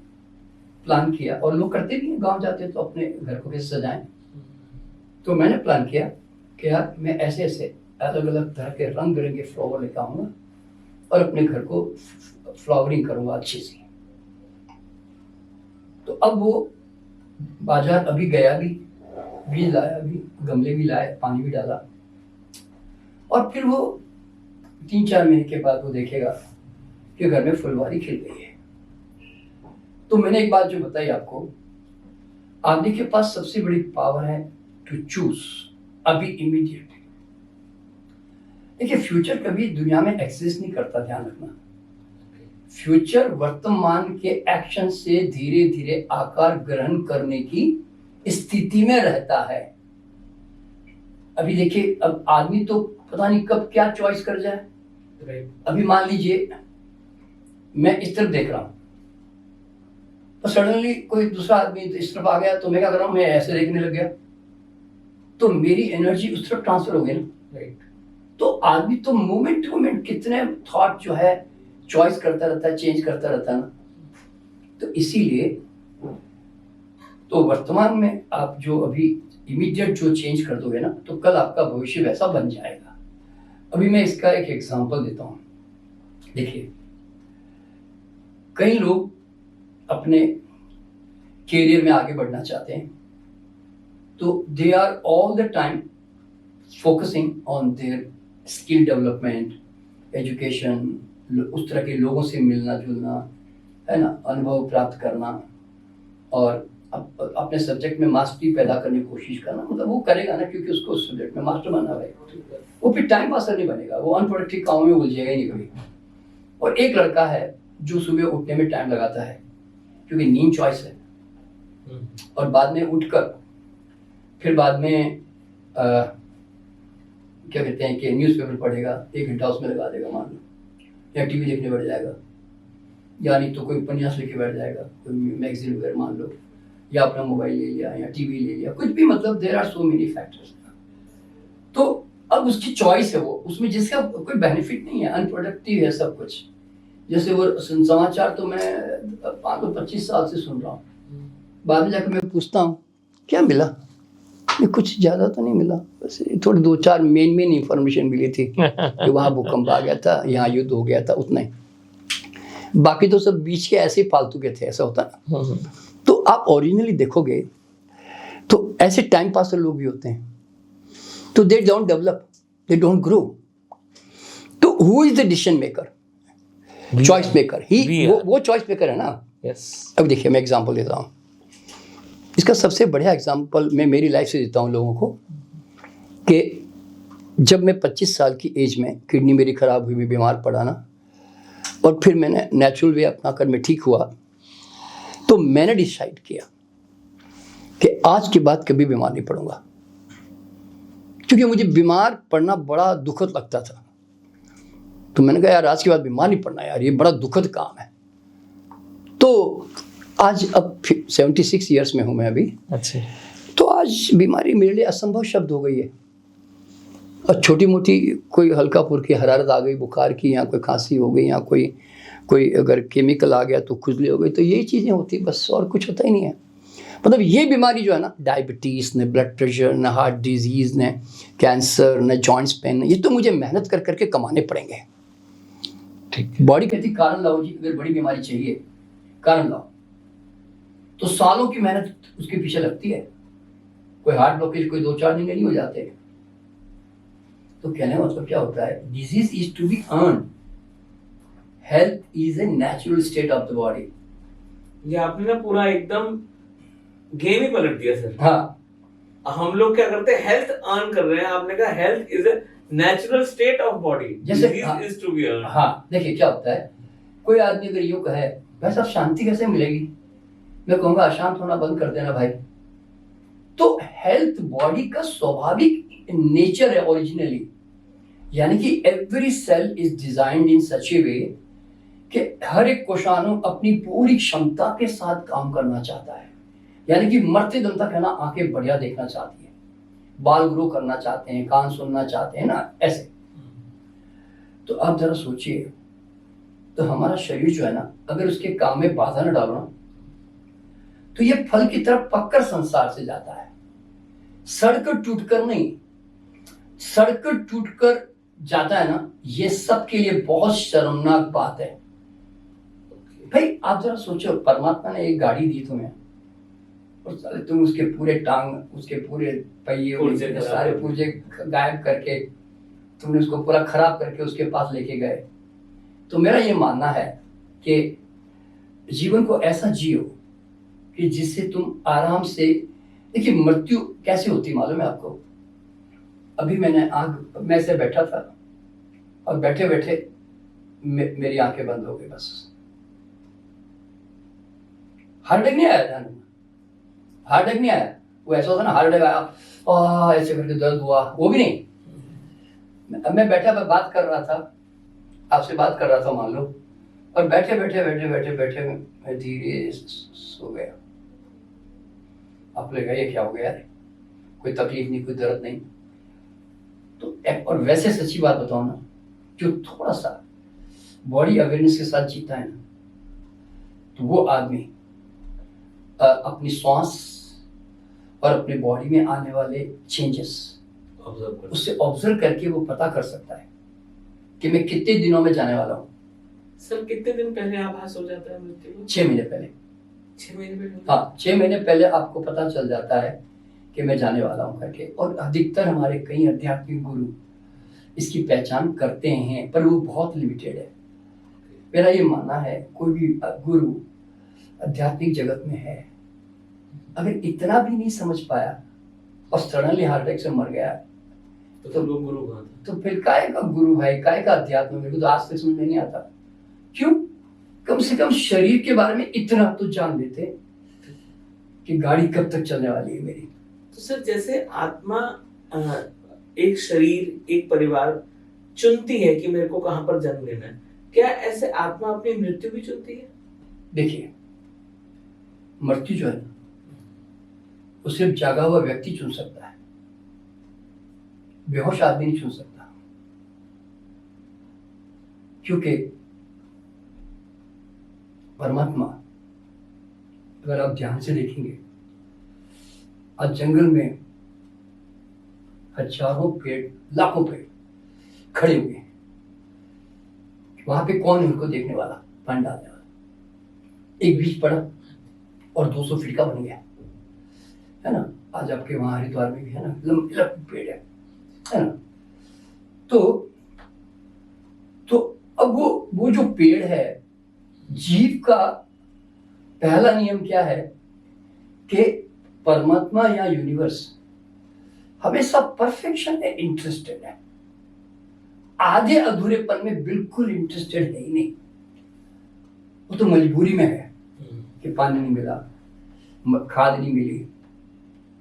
प्लान किया, और लोग करते भी हैं, गांव जाते तो अपने घर को कैसे सजाएं, तो मैंने प्लान किया कि यार मैं ऐसे ऐसे अलग अलग तरह के रंग बिरंगे फ्लावर लेकर आऊँगा और अपने घर को फ्लावरिंग करूँगा अच्छी सी। तो अब वो बाजार अभी गया, भी बीज लाया, भी गमले भी लाए, पानी भी डाला, और फिर वो 3-4 महीने के बाद वो देखेगा कि घर में फुलवारी खिल गई है। तो मैंने एक बात जो बताई आपको, आदमी के पास सबसे बड़ी पावर है टू चूज अभी इमीडिएट। देखिए फ्यूचर कभी दुनिया में एक्सिस्ट नहीं करता, ध्यान रखना। फ्यूचर वर्तमान के एक्शन से धीरे धीरे आकार ग्रहण करने की स्थिति में रहता है। अभी देखिए अब आदमी तो पता नहीं कब क्या चॉइस कर जाए। अभी मान लीजिए मैं इस तरफ देख रहा हूं, तो सडनली कोई दूसरा आदमी इस तरफ आ गया, तो मैं क्या कर रहा हूं, मैं ऐसे देखने लग गया, तो मेरी एनर्जी उस तरफ ट्रांसफर हो गई ना। तो आदमी तो मोमेंट टू मोमेंट कितने थॉट जो है चॉइस करता रहता है, चेंज करता रहता है ना। तो इसीलिए तो वर्तमान में आप जो अभी इमीडिएट जो चेंज कर दोगे ना, तो कल आपका भविष्य वैसा बन जाएगा। अभी मैं इसका एक एग्जांपल देता हूं। देखिए कई लोग अपने कैरियर में आगे बढ़ना चाहते हैं, तो they are all the time focusing on their skill development, education, उस तरह के लोगों से मिलना जुलना, है ना, अनुभव प्राप्त करना, और अपने सब्जेक्ट में मास्टरी पैदा करने की कोशिश करना। मतलब वो करेगा ना, क्योंकि उसको उस सब्जेक्ट में मास्टर बनना है। वो फिर टाइम पास नहीं बनेगा, वो अनप्रोडक्टिव काम में उलझेगा ही नहीं कभी। और एक लड़का है जो सुबह उठने में टाइम लगाता है, क्योंकि नींद चॉइस है, और बाद में उठकर फिर बाद में क्या कहते हैं कि न्यूज़पेपर पढ़ेगा, 1 घंटा उसमें लगा देगा मान लो, या टीवी देखने बैठ जाएगा, या नहीं तो कोई उपन्यास लेके बैठ जाएगा, कोई मैगजीन वगैरह मान लो, या अपना मोबाइल ले लिया या टीवी ले लिया, कुछ भी। मतलब there are so many factors. तो अब उसकी चॉइस है, वो उसमें जिसका कोई बेनिफिट नहीं है, अनप्रोडक्टिव है सब कुछ। जैसे वो समाचार तो मैं 25 साल से सुन रहा हूँ, बाद में जाकर मैं पूछता हूँ क्या मिला, कुछ ज़्यादा तो नहीं मिला, बस थोड़ी 2-4 मेन इंफॉर्मेशन मिली थी कि वहाँ भूकंप आ गया था, यहाँ युद्ध हो गया था, उतना ही। बाकी तो सब बीच के ऐसे फालतू के थे, ऐसा होता ना। तो आप ओरिजिनली देखोगे तो ऐसे टाइम पास लोग भी होते हैं, तो they don't develop, they don't grow. तो who is the decision maker, choice maker? ही वो चॉइस मेकर है ना। यस। अब देखिए मैं एग्जांपल देता हूँ, इसका सबसे बढ़िया एग्जांपल मैं मेरी लाइफ से देता हूँ लोगों को, कि जब मैं 25 साल की एज में किडनी मेरी खराब हुई, मैं बीमार पड़ा ना, और फिर मैंने नेचुरल वे अपना कर मैं ठीक हुआ, तो मैंने डिसाइड किया कि आज के बाद कभी बीमार नहीं पड़ूंगा, क्योंकि मुझे बीमार पड़ना बड़ा दुखद लगता था। तो मैंने कहा यार आज के बाद बीमार नहीं पड़ना यार, ये बड़ा दुखद काम है। तो आज अब 76 ईयर्स में हूँ मैं अभी। अच्छा। तो आज बीमारी मेरे लिए असंभव शब्द हो गई है। और छोटी मोटी कोई हल्का फुल्की हरारत आ गई बुखार की, या कोई खांसी हो गई, या कोई अगर केमिकल आ गया तो खुजली हो गई, तो यही चीज़ें होती, बस और कुछ होता ही नहीं है। मतलब ये बीमारी जो है ना, डायबिटीज़ ने, ब्लड प्रेशर ने, हार्ट डिजीज़ ने, कैंसर ने, जॉइंट्स पेन, ये तो मुझे मेहनत कर करके कमाने पड़ेंगे। ठीक। बॉडी कहती कारण लाओ जी, अगर बड़ी बीमारी चाहिए कारण लाओ, तो सालों की मेहनत उसके पीछे लगती है। कोई हार्ट ब्लॉकेज कोई 2-4 दिन में नहीं हो जाते। तो कहने का मतलब क्या होता है, disease is to be earn, health is a natural state of the body. ये आपने ना पूरा एकदम गेम ही पलट दिया सर। हाँ, हम लोग क्या करते हैं, हेल्थ अर्न कर रहे हैं, आपने कहा health is a natural state of body, जैसे इज टू बी अर्न। हाँ, देखिए क्या होता है, कोई आदमी अगर यूं कहे भाई साहब शांति कैसे मिलेगी, मैं कहूंगा अशांत होना बंद कर देना भाई। तो हेल्थ बॉडी का स्वाभाविक नेचर है ओरिजिनली, यानी कि every cell is designed in such a way कि हर एक कोशाणु अपनी पूरी क्षमता के साथ काम करना चाहता है, यानी कि मरते दम तक है ना, आंखें बढ़िया देखना चाहती है, बाल ग्रो करना चाहते हैं, कान सुनना चाहते हैं ना, ऐसे। तो आप जरा सोचिए, तो हमारा शरीर जो है ना, अगर उसके काम में बाधा न डालो ना, तो ये फल की तरफ पककर संसार से जाता है, सड़कर टूटकर नहीं, सड़कर टूटकर जाता है ना। ये सबके लिए बहुत शर्मनाक बात है भाई। आप जरा सोचो, परमात्मा ने एक गाड़ी दी तुम्हें और साले तुम उसके पूरे टांग, उसके पूरे पहिए, सारे पुर्जे गायब करके तुमने उसको पूरा खराब करके उसके पास लेके गए। तो मेरा ये मानना है कि जीवन को ऐसा जियो कि जिससे तुम आराम से, देखिए मृत्यु कैसे होती मालूम है आपको। अभी मैं ऐसे बैठा था और बैठे बैठे मेरी आंखें बंद हो गई, बस हार्ट अटैक नहीं आया ध्यान में, हार्ट अटैक नहीं आया। वो ऐसा होता ना, हार्ट अटैक आया ऐसे करके दर्द हुआ, वो भी नहीं। मैं बैठा बात कर रहा था, आपसे बात कर रहा था मान लो, और बैठे बैठे बैठे बैठे बैठे मैं धीरे सो गया। आप लगेगा ये क्या हो गया, कोई तकलीफ नहीं, कोई दर्द नहीं। तो और वैसे सच्ची बात बताओ ना, जो थोड़ा सा बॉडी अवेयरनेस के साथ जीता है ना, तो वो आदमी अपनी श्वास और अपने बॉडी में आने वाले चेंजेस उससे ऑब्जर्व करके वो पता कर सकता है कि मैं कितने दिनों में जाने वाला हूँ। सर कितने दिन पहले आभास हो जाता है मृत्यु को? 6 महीने पहले। 6 महीने पहले? हाँ, 6 महीने पहले आपको पता चल जाता है कि मैं जाने वाला हूँ करके। और अधिकतर हमारे कई आध्यात्मिक गुरु इसकी पहचान करते हैं, पर वो बहुत लिमिटेड है। मेरा ये मानना है, कोई भी गुरु आध्यात्मिक जगत में है, अगर इतना भी नहीं समझ पाया और सडनली हार्ट अटैक से मर गया, तो लोग गुरु कहाँ थे? तो फिर काय का गुरु भाई, काय का अध्यात्म? मेरे को तो आज तक समझ में नहीं आता। क्यों? कम से कम शरीर के बारे में इतना तो जान लेते कि गाड़ी कब तक चलने वाली है मेरी। तो सर जैसे आत्मा एक शरीर, एक परिवार चुनती है कि मेरे को कहां पर जन्म लेना है, क्या ऐसे आत्मा अपनी मृत्यु भी चुनती है? देखिए, मृत्यु जो है ना, वो सिर्फ जागा हुआ व्यक्ति चुन सकता है, बेहोश आदमी नहीं चुन सकता। क्योंकि परमात्मा, अगर आप ध्यान से देखेंगे, आज जंगल में हजारों पेड़, लाखों पेड़ खड़े हुए हैं, वहां पे कौन है उनको देखने वाला, पानी डालने वाला? एक बीज पड़ा और 200 फीट का बन गया, है ना। आज आपके वहां हरिद्वार में भी है ना, लंबे लंबे पेड़ है ना। तो अब वो जो पेड़ है, जीव का पहला नियम क्या है कि परमात्मा या यूनिवर्स हमेशा परफेक्शन में इंटरेस्टेड है, आधे अधूरेपन में बिल्कुल इंटरेस्टेड है ही नहीं। वो तो मजबूरी में है कि पानी नहीं मिला, खाद नहीं मिली,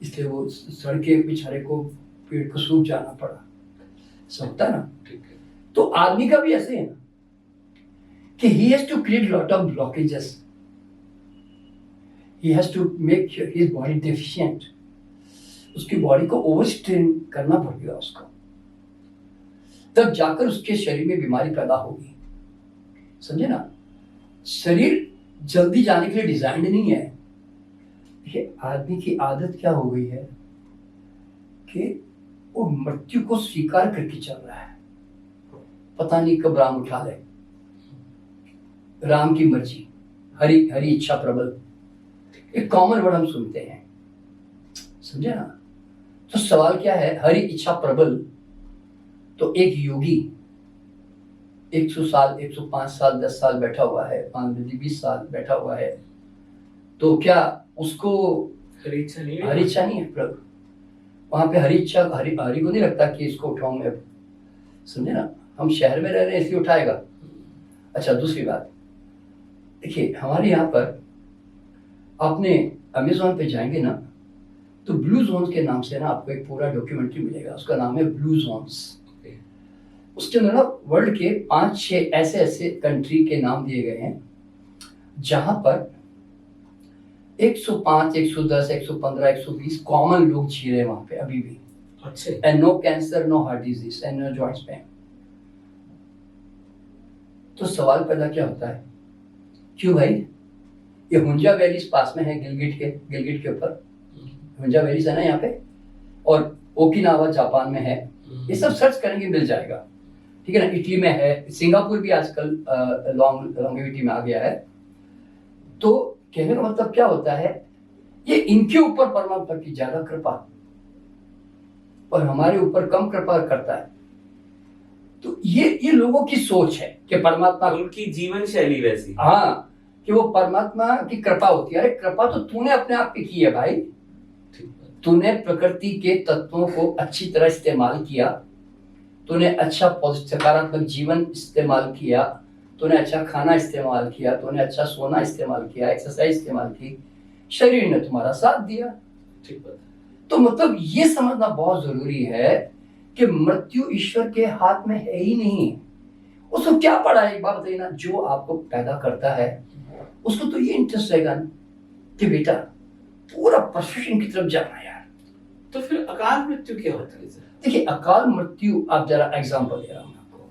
इसलिए वो सड़के बेचारे को, पेड़ को सूख जाना पड़ा, समझता ना। ठीक है। तो आदमी का भी ऐसे है ना कि he has to create lot of blockages, he has to make his body deficient, उसकी बॉडी को ओवर स्ट्रेन करना पड़ेगा उसको, तब जाकर उसके शरीर में बीमारी पैदा होगी, समझे ना। शरीर जल्दी जाने के लिए डिजाइन नहीं है। ये आदमी की आदत क्या हो गई है कि वो मृत्यु को स्वीकार करके चल रहा है, पता नहीं कब राम उठा ले, राम की मर्जी, हरि हरि इच्छा प्रबल, एक कॉमन वर्ड हम सुनते हैं, समझे ना। तो सवाल क्या है, हरि इच्छा प्रबल, तो एक योगी 100 साल, 105 साल, 10 साल बैठा हुआ है, 20 साल बैठा हुआ है, तो क्या उसको हरी इच्छा नहीं है? हरी इच्छा नहीं है प्रभु? वहां पे हरी इच्छा, हरी हरी को नहीं लगता कि इसको उठाऊं मैं। समझे ना, हम शहर में रह रहे हैं इसलिए उठाएगा। अच्छा, दूसरी बात देखिए, हमारे यहाँ पर आपने अमेजोन पे जाएंगे ना, तो ब्लू जोन्स के नाम से ना आपको एक पूरा डॉक्यूमेंट्री मिलेगा, उसका नाम है ब्लू जोन्स। उसके अंदर ना वर्ल्ड के 5-6 ऐसे ऐसे कंट्री के नाम दिए गए हैं जहां पर 105, 110, 115, 120 कॉमन लोग जी रहे हैं वहां पे अभी भी। अच्छा। And no cancer, no heart disease and no joints pain. तो सवाल पैदा क्या होता है, क्यों भाई? ये हुंजा वैलीज पास में है, गिलगिट के ऊपर हुंजा वैलीज है ना यहाँ पे, और ओकिनावा जापान में है। ये सब सर्च करेंगे मिल जाएगा, ठीक है ना। इटली में है, सिंगापुर भी आजकल लॉन्गेविटी में आ गया है। तो कहने का मतलब क्या होता है, ये इनके ऊपर परमात्मा की ज्यादा कृपा और हमारे ऊपर कम कृपा करता है। तो ये लोगों की सोच है कि परमात्मा, उनकी जीवन शैली वैसी, हाँ, कि वो परमात्मा की कृपा होती है। अरे कृपा तो तूने अपने आप पे की है भाई। तूने प्रकृति के तत्वों को अच्छी तरह इस्तेमाल किया, तूने अच्छा सकारात्मक जीवन इस्तेमाल किया, तूने अच्छा खाना इस्तेमाल किया, तूने अच्छा सोना इस्तेमाल किया, एक्सरसाइज इस्तेमाल की, शरीर ने तुम्हारा साथ दिया। ठीक बात। तो मतलब ये समझना बहुत जरूरी है कि मृत्यु ईश्वर के हाथ में है ही नहीं। उसको क्या पड़ा है, एक बात बताइए ना, जो आपको पैदा करता है उसको तो ये इंटरेस्ट रहेगा कि बेटा पूरा परफेक्शन की तरफ जाना है यार। तो फिर अकाल मृत्यु क्या होता है? देखिए, अकाल मृत्यु, आप जरा एग्जांपल दे रहा हूं आपको।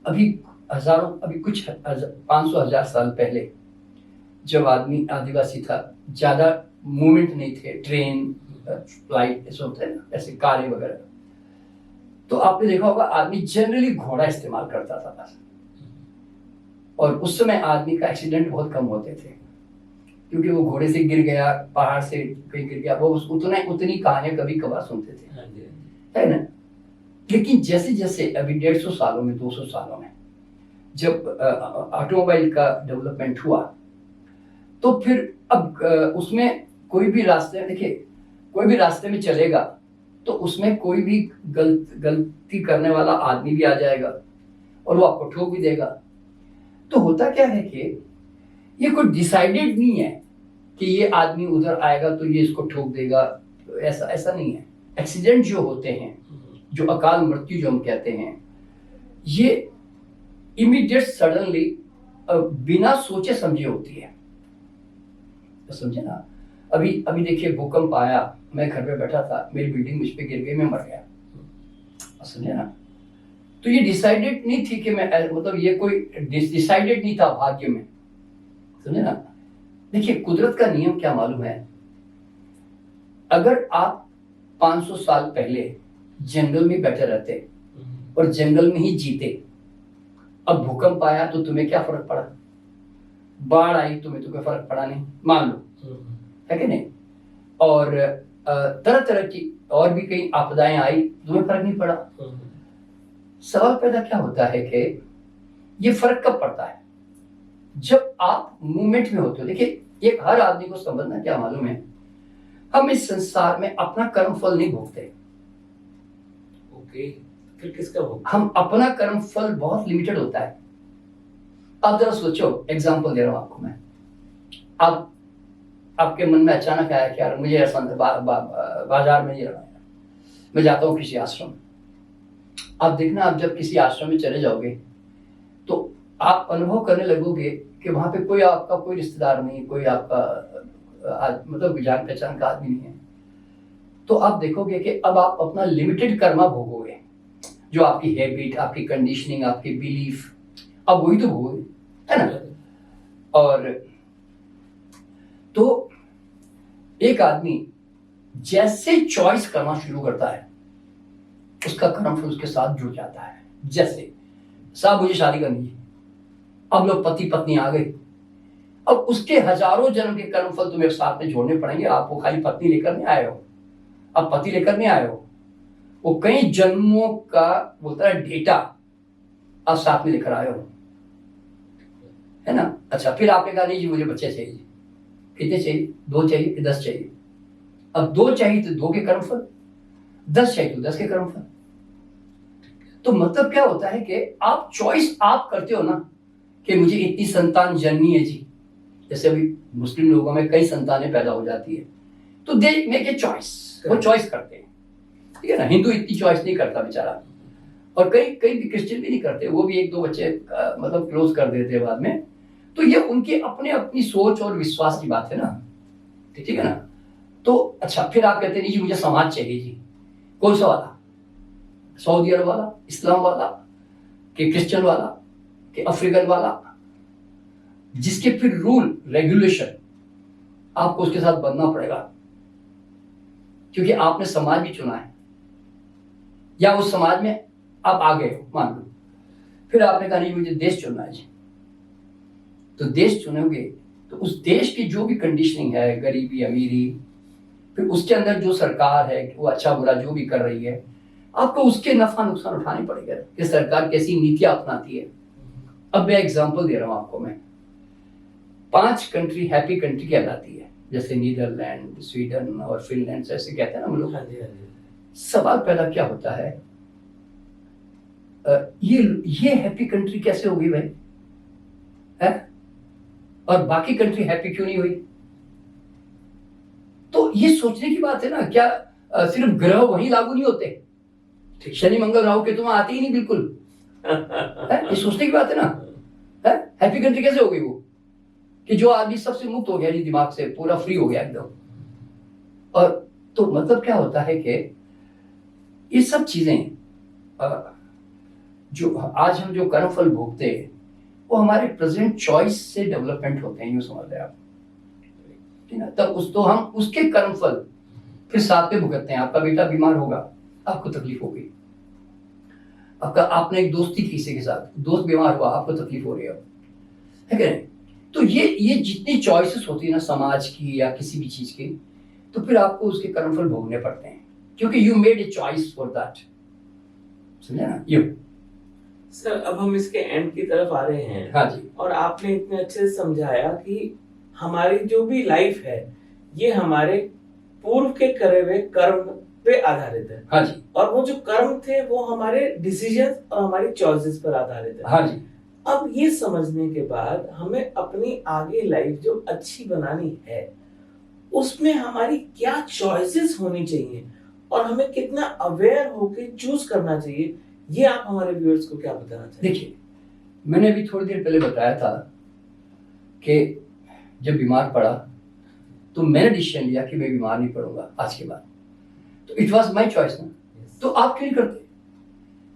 अभी कुछ 500,000 साल पहले जब आदमी आदिवासी था, ज्यादा मूवमेंट नहीं थे, ट्रेन, फ्लाइट ऐसे होते हैं ना, ऐसे कारें वगैरह, तो आपने देखा होगा आदमी जनरली घोड़ा इस्तेमाल करता था बस। और उस समय आदमी का एक्सीडेंट बहुत कम होते थे, क्योंकि वो घोड़े से गिर गया, पहाड़ से कहीं गिर गया, वो उतनी कहानियां कभी कभार सुनते थे, है ना। लेकिन जैसे जैसे अभी 150 सालों में, 200 सालों में जब ऑटोमोबाइल का डेवलपमेंट हुआ, तो फिर अब उसमें कोई भी रास्ते, देखिए कोई भी रास्ते में चलेगा तो उसमें कोई भी गलती करने वाला आदमी भी आ जाएगा और वो आपको ठोक भी देगा। तो होता क्या है कि ये कोई डिसाइडेड नहीं है कि ये आदमी उधर आएगा तो ये इसको ठोक देगा, तो ऐसा नहीं है। एक्सीडेंट जो होते हैं, जो अकाल मृत्यु जो हम कहते हैं, ये इमीडिएट सडनली बिना सोचे समझे होती है, तो समझे ना। अभी देखिए भूकंप आया, मैं घर पे बैठा था, मेरी बिल्डिंग मुझ पे गिर गई, मैं मर गया, समझे ना। तो ये डिसाइडेड नहीं थी कि मैं, मतलब ये कोई डिसाइडेड नहीं था भाग्य में, समझे ना। देखिए कुदरत का नियम क्या मालूम है, अगर आप 500 साल पहले जंगल में बैठे रहते और जंगल में ही जीते, अब भूकंप आया तो तुम्हें क्या फर्क पड़ा? बाढ़ आई तुम्हें तो कोई फर्क पड़ा नहीं, मान लो, है कि नहीं। और तरह तरह की और भी कई आपदाएं आई, तुम्हें फर्क नहीं पड़ा। सवाल पैदा क्या होता है कि ये फर्क कब पड़ता है? जब आप मूवमेंट में होते हो। देखिए, एक हर आदमी को समझना क्या मालूम है, हम इस संसार में अपना कर्म फल नहीं भोगते। ओके, फिर किसका भोग? हम अपना कर्म फल बहुत लिमिटेड होता है। आप जरा सोचो, एग्जांपल दे रहा हूं आपको मैं। आप आपके मन में अचानक आया कि यार मुझे ऐसा बाजार में ये रहा, मैं जाता हूँ किसी आश्रम। आप देखना, आप जब किसी आश्रम में चले जाओगे तो आप अनुभव करने लगोगे कि वहां पे कोई आपका कोई रिश्तेदार नहीं, कोई आपका मतलब जान पहचान का आदमी नहीं है। तो आप देखोगे कि अब आप अपना लिमिटेड कर्मा भोगोगे, जो आपकी हैबिट, आपकी कंडीशनिंग, आपकी बिलीफ, अब वही तो भोगोगे, है ना। और तो एक आदमी जैसे चॉइस करना शुरू करता है, उसका कर्मफल उसके साथ जुड़ जाता है। जैसे साहब मुझे शादी करनी है, अब लोग पति पत्नी आ गए, अब उसके हजारों जन्म के कर्मफल तुम्हें साथ में जोड़ने पड़ेंगे। आप वो खाली पत्नी लेकर नहीं आए हो, अब पति लेकर नहीं आए हो, वो कई जन्मों का बोलता है डेटा आप साथ में लेकर आए हो, है ना। अच्छा, फिर आपने कहा नहीं जी मुझे बच्चे चाहिए। कितने चाहिए? 2 चाहिए कि 10 चाहिए? अब 2 चाहिए तो 2 के कर्मफल, 10 चाहिए तो 10 के कर्मफल। तो मतलब क्या होता है कि आप चॉइस आप करते हो ना कि मुझे इतनी संतान जन्मी है जी। जैसे अभी मुस्लिम लोगों में कई संतानें पैदा हो जाती है, तो दे मेक ए चॉइस, वो चॉइस करते हैं, ठीक है ना। हिंदू इतनी चॉइस नहीं करता बेचारा, और कई कई भी क्रिश्चियन भी नहीं करते, वो भी 1-2 बच्चे मतलब क्लोज कर देते हैं बाद में। तो ये उनके अपने अपनी सोच और विश्वास की बात है ना, ठीक है ना। तो अच्छा, फिर आप कहते हैं जी मुझे समाज चाहिए जी। कौन सा वाला? सऊदी अरब वाला, इस्लाम वाला, कि क्रिश्चियन वाला, कि अफ्रीकन वाला, जिसके फिर रूल रेगुलेशन आपको उसके साथ बनना पड़ेगा, क्योंकि आपने समाज भी चुना है, या उस समाज में आप आ गए हो मान लो। फिर आपने कहा नहीं मुझे देश चुनना है जी। तो देश चुनोगे तो उस देश की जो भी कंडीशनिंग है, गरीबी अमीरी, फिर उसके अंदर जो सरकार है वो अच्छा बुरा जो भी कर रही है, आपको उसके नफा नुकसान उठाने पड़ेगा कि सरकार कैसी नीतियां अपनाती है। अब मैं एग्जांपल दे रहा हूं आपको। मैं 5 कंट्री हैप्पी कंट्री कहलाती है, जैसे नीदरलैंड, स्वीडन और फिनलैंड, ऐसे कहते हैं ना हम लोग। सवाल पैदा क्या होता है, ये हैप्पी कंट्री कैसे होगी भाई, है? और बाकी कंट्री हैप्पी क्यों नहीं हुई? तो ये सोचने की बात है ना। क्या सिर्फ ग्रह वही लागू नहीं होते? शनि मंगल राहु के तुम आते ही नहीं बिल्कुल है? ये सोचने की बात है ना, है? हैप्पी कंट्री कैसे हो गई वो, कि जो आदमी सबसे मुक्त हो गया जी, दिमाग से पूरा फ्री हो गया एकदम। और तो मतलब क्या होता है कि ये सब चीजें जो आज हम जो कर्मफल भोगते हैं वो हमारे प्रेजेंट चॉइस से डेवलपमेंट होते हैं, यूं समझ रहे आप, ठीक है। तब तो हम उसके कर्मफल फिर साथ में भुगतते हैं। आपका बेटा बीमार होगा, आपको तकलीफ होगी। आपका आपने एक दोस्ती की किसी के साथ, दोस्त बीमार हुआ, आपको तकलीफ हो रही है कि नहीं? तो ये जितनी चॉइसेस होती है ना समाज की या किसी भी चीज की, तो फिर आपको उसके कर्मफल भोगने पड़ते हैं, क्योंकि you made a choice for that. समझे ना? यू सर, अब हम इसके एंड की तरफ आ रहे हैं। हाँ जी। और आपने इतने अच्छे से समझाया कि हमारी जो भी लाइफ है ये हमारे पूर्व के करे हुए कर्म पे आधारित है। हाँ जी। और वो जो कर्म थे वो हमारे डिसीजन और हमारी चॉइसेस पर आधारित है। हाँ जी। अब ये समझने के बाद हमें अपनी आगे लाइफ जो अच्छी बनानी है उसमें हमारी क्या चॉइसेस होनी चाहिए और हमें कितना अवेयर होके चूज करना चाहिए, ये आप हमारे व्यूअर्स को क्या बताना चाहिए? देखिए, मैंने अभी थोड़ी देर पहले बताया था कि जब बीमार पड़ा तो मैंने डिसीजन लिया कि मैं बीमार नहीं पड़ूंगा आज के बाद। तो इट वाज माय चॉइस ना। तो आप क्यों नहीं करते?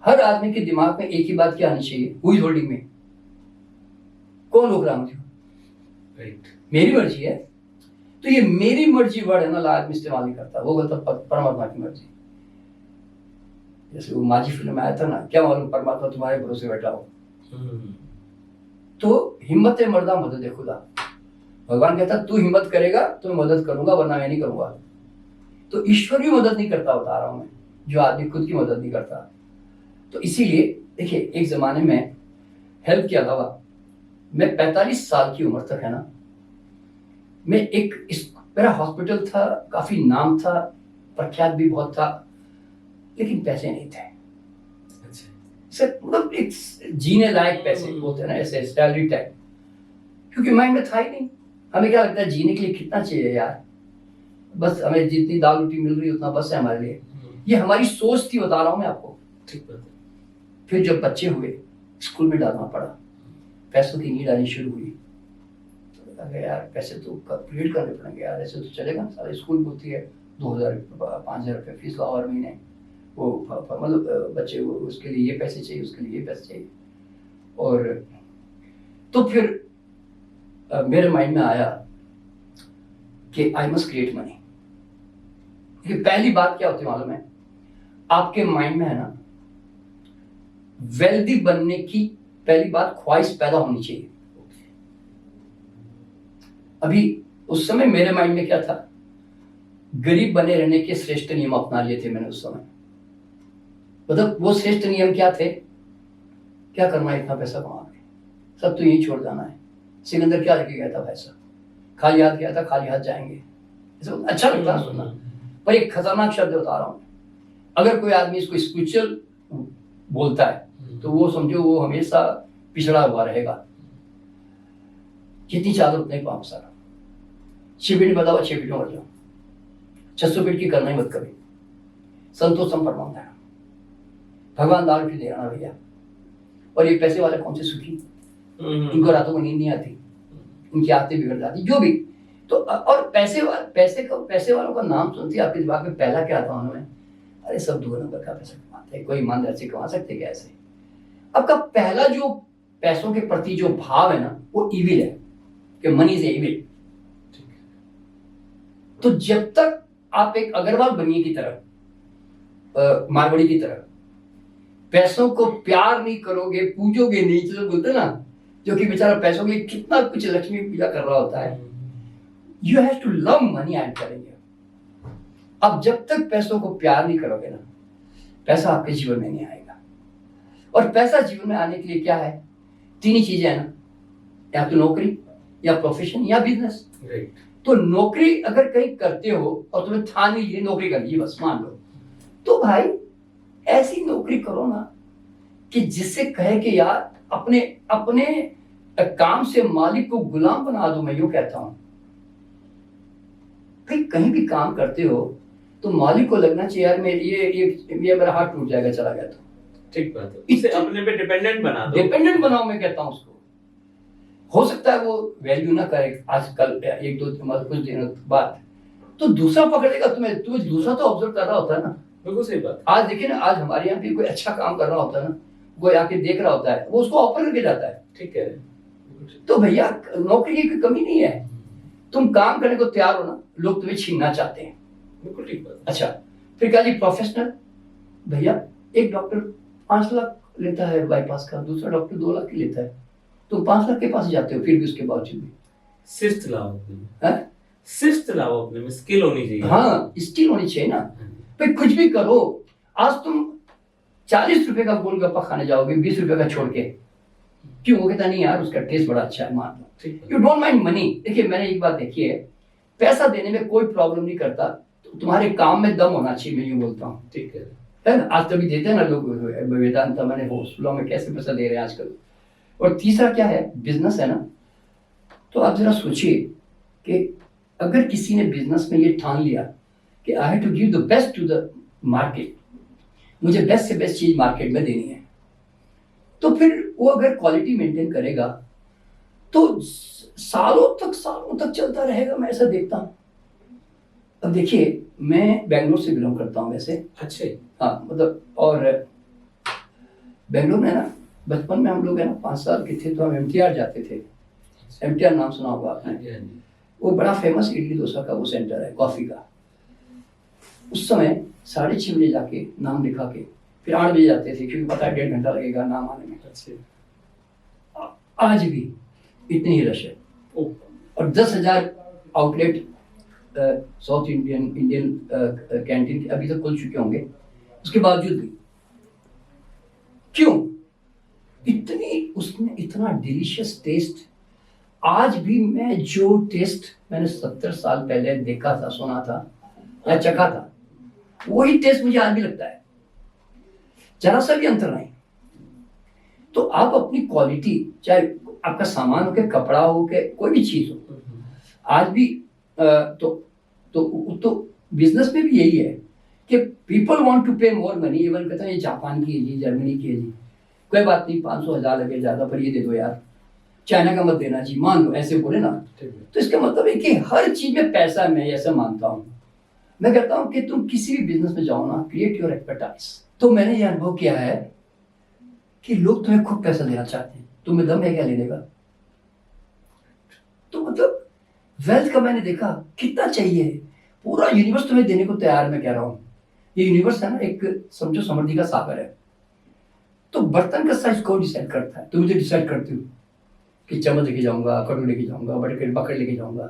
हर आदमी के दिमाग में एक ही बात क्या आनी चाहिए, हु इज होल्डिंग मी, कौन रोक रहा मुझे? राइट, मेरी मर्जी है। तो ये मेरी मर्जी वर्ड है ना, आदमी इस्तेमाल नहीं करता, वो बोलता परमात्मा की मर्जी। जैसे वो माझी फिल्म में आया था ना, क्या मालूम परमात्मा तुम्हारे भरोसे बैठा हो। तो हिम्मत है मर्दा मदद है खुदा। भगवान कहता तू हिम्मत करेगा तो मैं मदद करूंगा, वरना मैं नहीं करूंगा। तो ईश्वर भी मदद नहीं करता, बता रहा हूं मैं, जो आदमी खुद की मदद नहीं करता। तो इसीलिए देखिए, एक जमाने में हेल्थ के अलावा मैं 45 साल की उम्र तक है ना, मैं मेरा हॉस्पिटल था, काफी नाम था, प्रख्यात भी बहुत था, लेकिन पैसे नहीं थे। सर मतलब एक जीने लायक पैसे होते हैं ना, ऐसे सैलरी टाइप, क्योंकि माइंड में था ही नहीं। हमें क्या लगता है जीने के लिए कितना चाहिए यार, बस हमें जितनी दाल रोटी मिल रही है उतना बस है हमारे लिए। ये हमारी सोच थी, बता रहा हूँ मैं आपको। ठीक बात है। फिर जब बच्चे हुए, स्कूल में डालना पड़ा, पैसों की नीड आनी शुरू हुई, तो लगा यार पैसे तो क्रिएट करने पड़ेंगे यार, ऐसे तो चलेगा ना। सारे स्कूल होती है 2000 5000 रुपये फीस लाओ हर महीने, वो मतलब बच्चे वो उसके लिए ये पैसे चाहिए, उसके लिए ये पैसे चाहिए। और तो फिर मेरे माइंड में आया कि आई मस्ट क्रिएट मनी। पहली बात क्या होती है मालूम है? आपके माइंड में है ना, वेल्दी बनने की पहली बात ख्वाहिश पैदा होनी चाहिए। अभी उस समय मेरे माइंड में क्या था, गरीब बने रहने के श्रेष्ठ नियम अपना लिए थे मैंने उस समय। मतलब वो श्रेष्ठ नियम क्या थे क्या करना है इतना पैसा कमा के, सब तो यही छोड़ जाना है। सिकंदर क्या लेके गया था पैसा, खाली हाथ गया था, खाली हाथ जाएंगे। अच्छा लगता है सुनना, पर एक खतरनाक शब्द बता रहा हूँ। अगर कोई आदमी इसको स्पिरिचुअल बोलता है तो वो समझो वो हमेशा पिछड़ा हुआ रहेगा। जितनी चादर उतने पाप सारा, 6 फीट बताओ 6 फीट में मर जाओ, 600 फीट की करना ही मत कभी। संतोषम परमात्मा है, भगवान दारू की दे रहा भैया। और ये पैसे वाले कौन से सुखी, इनको रातों को नींद नहीं आती, इनकी आदतें बिगड़ जाती, जो भी। तो और पैसे वालों का नाम सुनते आपके दिमाग में पहला क्या आता उन्होंने, अरे सब 2 नंबर का पैसा कमाते हैं, कोई ईमानदार से कमा सकते क्या ऐसे। आपका पहला जो पैसों के प्रति जो भाव है ना, वो इविल है, कि मनी इज इविल। तो जब तक आप एक अग्रवाल बनिए की तरह, मारवाड़ी की तरह पैसों को प्यार नहीं करोगे, पूजोगे नहीं, जो बोलते ना, जो कि बेचारा पैसों के लिए कितना कुछ लक्ष्मी पूजा कर रहा होता है। You have to love money, I am telling you. अब जब तक पैसों को प्यार नहीं करोगे ना, पैसा आपके जीवन में नहीं आएगा। और पैसा जीवन में आने के लिए क्या है, 3 ही चीजें हैं ना, या तो नौकरी, या प्रोफेशन, या बिजनेस। तो नौकरी अगर कहीं करते हो और तुम्हें ठान लीजिए नौकरी कर ली बस, मान लो, तो भाई ऐसी नौकरी करो ना कि जिससे कहे कि यार अपने अपने काम से मालिक को गुलाम बना दो। मैं यूं कहता हूं, भाई कहीं भी काम करते हो तो मालिक को लगना चाहिए यार ये मेरा हाथ टूट जाएगा चला गया तो, ठीक बात है, इसे अपने पे डिपेंडेंट बना दो, डिपेंडेंट बनाओ। मैं कहता हूं उसको, हो सकता है वो वैल्यू ना करे आजकल, 1-2 कुछ दिनों बाद, तो दूसरा पकड़ेगा तुम्हें दूसरा तो ऑब्जर्व कर रहा होता है ना। बिल्कुल सही बात। आज देखिए ना, आज हमारे यहाँ पे कोई अच्छा काम कर रहा होता है ना, कोई आके देख रहा होता है, वो उसको ऑफर करके जाता है। ठीक है, तो भैया नौकरी की कोई कमी नहीं है, तुम काम करने को तैयार हो ना, लोग तुम्हें छीनना चाहते हैं। बिल्कुल ठीक बात। अच्छा, फिर क्या जी प्रोफेशनल, भैया एक डॉक्टर 5 लाख लेता है बाईपास का, दूसरा डॉक्टर 2 लाख की लेता है, तुम 5 लाख के पास जाते हो, फिर भी उसके बावजूद भी शिस्त लाओ अपने में, शिस्त लाओ अपने में, स्किल होनी चाहिए। हाँ, स्किल होनी चाहिए ना। भाई कुछ भी करो, आज तुम 40 रुपए का गोलगप्पा खाने जाओगे 20 रुपए का छोड़ के, क्यों? वो कहता नहीं यार उसका टेस्ट बड़ा अच्छा है, मान लो। You don't mind money. देखिए मैंने एक बात देखी है, पैसा देने में कोई प्रॉब्लम नहीं करता, तो तुम्हारे काम में दम होना चाहिए, मैं यूं बोलता हूँ। ठीक है ना, आज तभी देते हैं ना लोग वेदांता, मैंने हॉस्पिटलों में कैसे पैसा दे रहे हैं आजकल। और तीसरा क्या है, बिजनेस है ना, तो आप जरा सोचिए कि अगर किसी ने बिजनेस में ये ठान लिया कि I have to give the best to the market, मुझे बेस्ट से बेस्ट चीज मार्केट में देनी है, तो फिर वो अगर क्वालिटी मेंटेन करेगा तो सालों तक चलता रहेगा। मैं ऐसा देखता हूँ। अब देखिए मैं बेंगलोर से बिलोंग करता हूँ वैसे। अच्छा, हाँ मतलब, और बेंगलोर में ना बचपन में हम लोग है ना 5 साल के थे तो हम MTR जाते थे। MTR नाम सुना होगा आपने, वो बड़ा फेमस इडली डोसा का वो सेंटर है, कॉफी का। उस समय 6:30 बजे जाके नाम लिखा के फिर 8 बजे जाते थे, क्योंकि पता है 1.5 घंटा लगेगा नाम आने में। आज भी इतनी ही रश है, और 10,000 आउटलेट साउथ इंडियन कैंटीन अभी तक खुल चुके होंगे, उसके बावजूद भी क्यों उसमें इतना डिलीशियस टेस्ट। आज भी मैं जो टेस्ट मैंने 70 साल पहले देखा था, सुना था या चखा था, वही टेस्ट मुझे आज भी लगता है, जरा सा भी अंतर नहीं। तो आप अपनी क्वालिटी, चाहे आपका सामान हो के, कपड़ा हो के, कोई भी चीज हो, आज भी तो बिजनेस में भी यही है कि पीपल वांट टू पे मोर मनी। इवन कहते हैं ये जापान की है जी, जर्मनी की है जी, कोई बात नहीं 500,000 लगे ज्यादा, पर ये दे दो यार, चाइना का मत देना जी, मान लो, ऐसे बोले ना। तो इसका मतलब है कि हर चीज में पैसा है, मैं ऐसा मानता हूँ। मैं कहता हूँ कि तुम किसी भी बिजनेस में जाओ ना, क्रिएट योर एक्सपर्टाइज। तो मैंने ये अनुभव किया है कि लोग तुम्हें खूब पैसा देना चाहते हैं, तुम्हें दम है क्या लेने का? तो मतलब वेल्थ का मैंने देखा कितना चाहिए, पूरा यूनिवर्स तुम्हें देने को तैयार। मैं कह रहा हूँ ये यूनिवर्स है ना, एक समझो समृद्धि का सागर है। तो बर्तन का साइज कौन डिसाइड करता है? तुम तो डिसाइड करते हो कि चम्मच लेके जाऊंगा, कटोरी लेके जाऊंगा, बकेट लेके जाऊंगा,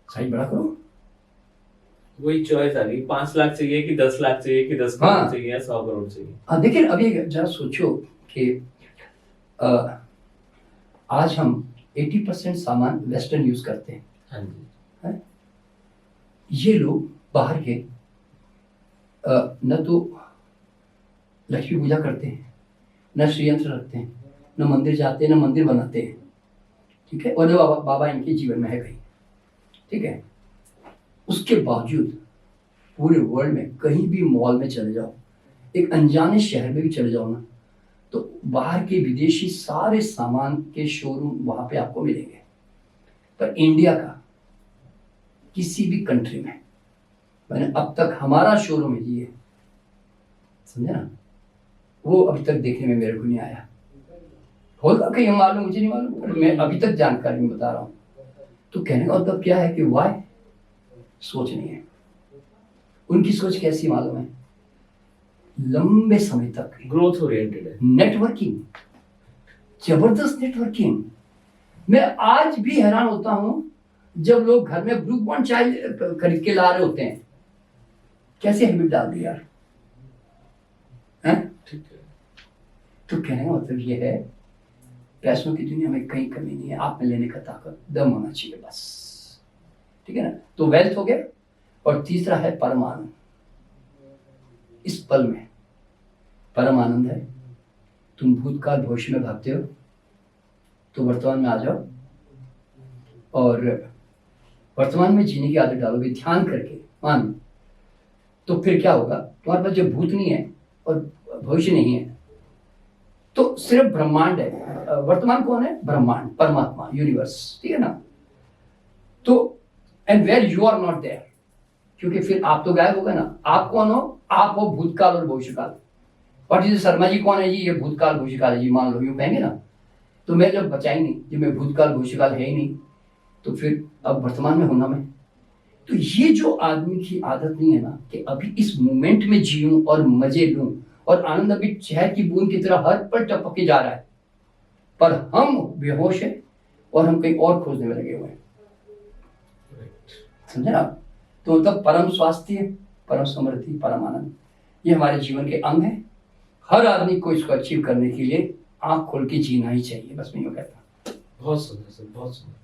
साइज बड़ा करो। वही चॉइस आ गई, 5 लाख चाहिए कि 10 लाख चाहिए कि 10 करोड़ चाहिए या 100 करोड़ चाहिए। हाँ देखिए, अभी जरा सोचो कि आज हम 80% सामान वेस्टर्न यूज करते हैं। हाँ जी। है? ये लोग बाहर के न तो लक्ष्मी पूजा करते हैं, न श्रीयंत्र रखते हैं, न मंदिर जाते हैं, न मंदिर बनाते हैं, ठीक है, और न बाबा इनके जीवन में है कहीं, ठीक है। उसके बावजूद पूरे वर्ल्ड में कहीं भी मॉल में चले जाओ, एक अनजाने शहर में भी चले जाओ ना, तो बाहर के विदेशी सारे सामान के शोरूम वहां पे आपको मिलेंगे। पर इंडिया का किसी भी कंट्री में मैंने अब तक, हमारा शोरूम है ये, समझे ना, वो अभी तक देखने में मेरे को नहीं आया। होगा कहीं मालूम, मुझे नहीं मालूम, पर मैं अभी तक जानकारी में बता रहा हूँ। तो कहने का मतलब क्या है कि वाई, सोच नहीं है। उनकी सोच कैसी मालूम है, लंबे समय तक ग्रोथ ओरिएंटेड है, नेटवर्किंग, जबरदस्त नेटवर्किंग। मैं आज भी हैरान होता हूं जब लोग घर में ब्रू बॉन्ड चाय खरीद के ला रहे होते हैं, कैसे हैबिट डाल दी यार, हैं? ठीक है। तो कहने का मतलब ये है, पैसों की दुनिया में कहीं कमी नहीं है, आप में लेने का ताकत, दम होना चाहिए बस, ठीक है ना। तो वेल्थ हो गया, और तीसरा है परम आनंद। इस पल में परम आनंद है। तुम भूतकाल भविष्य में भागते हो, तो वर्तमान में आ जाओ और वर्तमान में जीने की आदत डालोगे ध्यान करके, मान। तो फिर क्या होगा, तुम्हारे पास जब भूत नहीं है और भविष्य नहीं है, तो सिर्फ ब्रह्मांड है। वर्तमान कौन है? ब्रह्मांड, परमात्मा, यूनिवर्स, ठीक है ना। तो and where you are not there, क्योंकि फिर आप तो गायब हो गए ना। आप कौन हो? आप हो भूतकाल और भविष्यकाल। और जैसे शर्मा जी कौन है जी? ये भूतकाल भविष्यकाल है जी, मान लो यूं कहेंगे ना। तो मैं जब बचा ही नहीं, जब मैं भूतकाल भविष्यकाल है ही नहीं, तो फिर अब वर्तमान में होना मैं। तो ये जो आदमी की आदत नहीं है ना कि अभी इस मोमेंट में जीऊं और मजे लूं, और आनंद अभी शहद की बूंद की तरह हर पल टपके जा रहा है, पर हम बेहोश है और हम कहीं और खोजने में लगे हुए हैं, समझे ना। तो मतलब परम स्वास्थ्य, परम समृद्धि, परम आनंद, ये हमारे जीवन के अंग है। हर आदमी को इसको अचीव करने के लिए आंख खोल के जीना ही चाहिए, बस मैं यूँ कहता हूँ। बहुत सुंदर सर, बहुत सुंदर,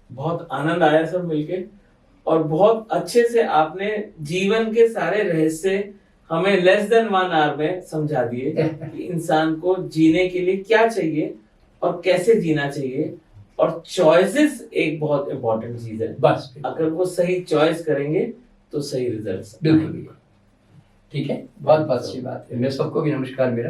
बहुत आनंद आया सर मिलके, और बहुत अच्छे से आपने जीवन के सारे रहस्य हमें लेस देन 1 आवर में समझा दिए कि इंसान को जीने के लिए क्या चाहिए और कैसे जीना चाहिए। और चॉइसेस एक बहुत इंपॉर्टेंट चीज है, बस अगर वो सही चॉइस करेंगे तो सही रिजल्ट्स बिल्कुल, ठीक है। बहुत बहुत अच्छी बात है। मैं सबको भी नमस्कार मेरा।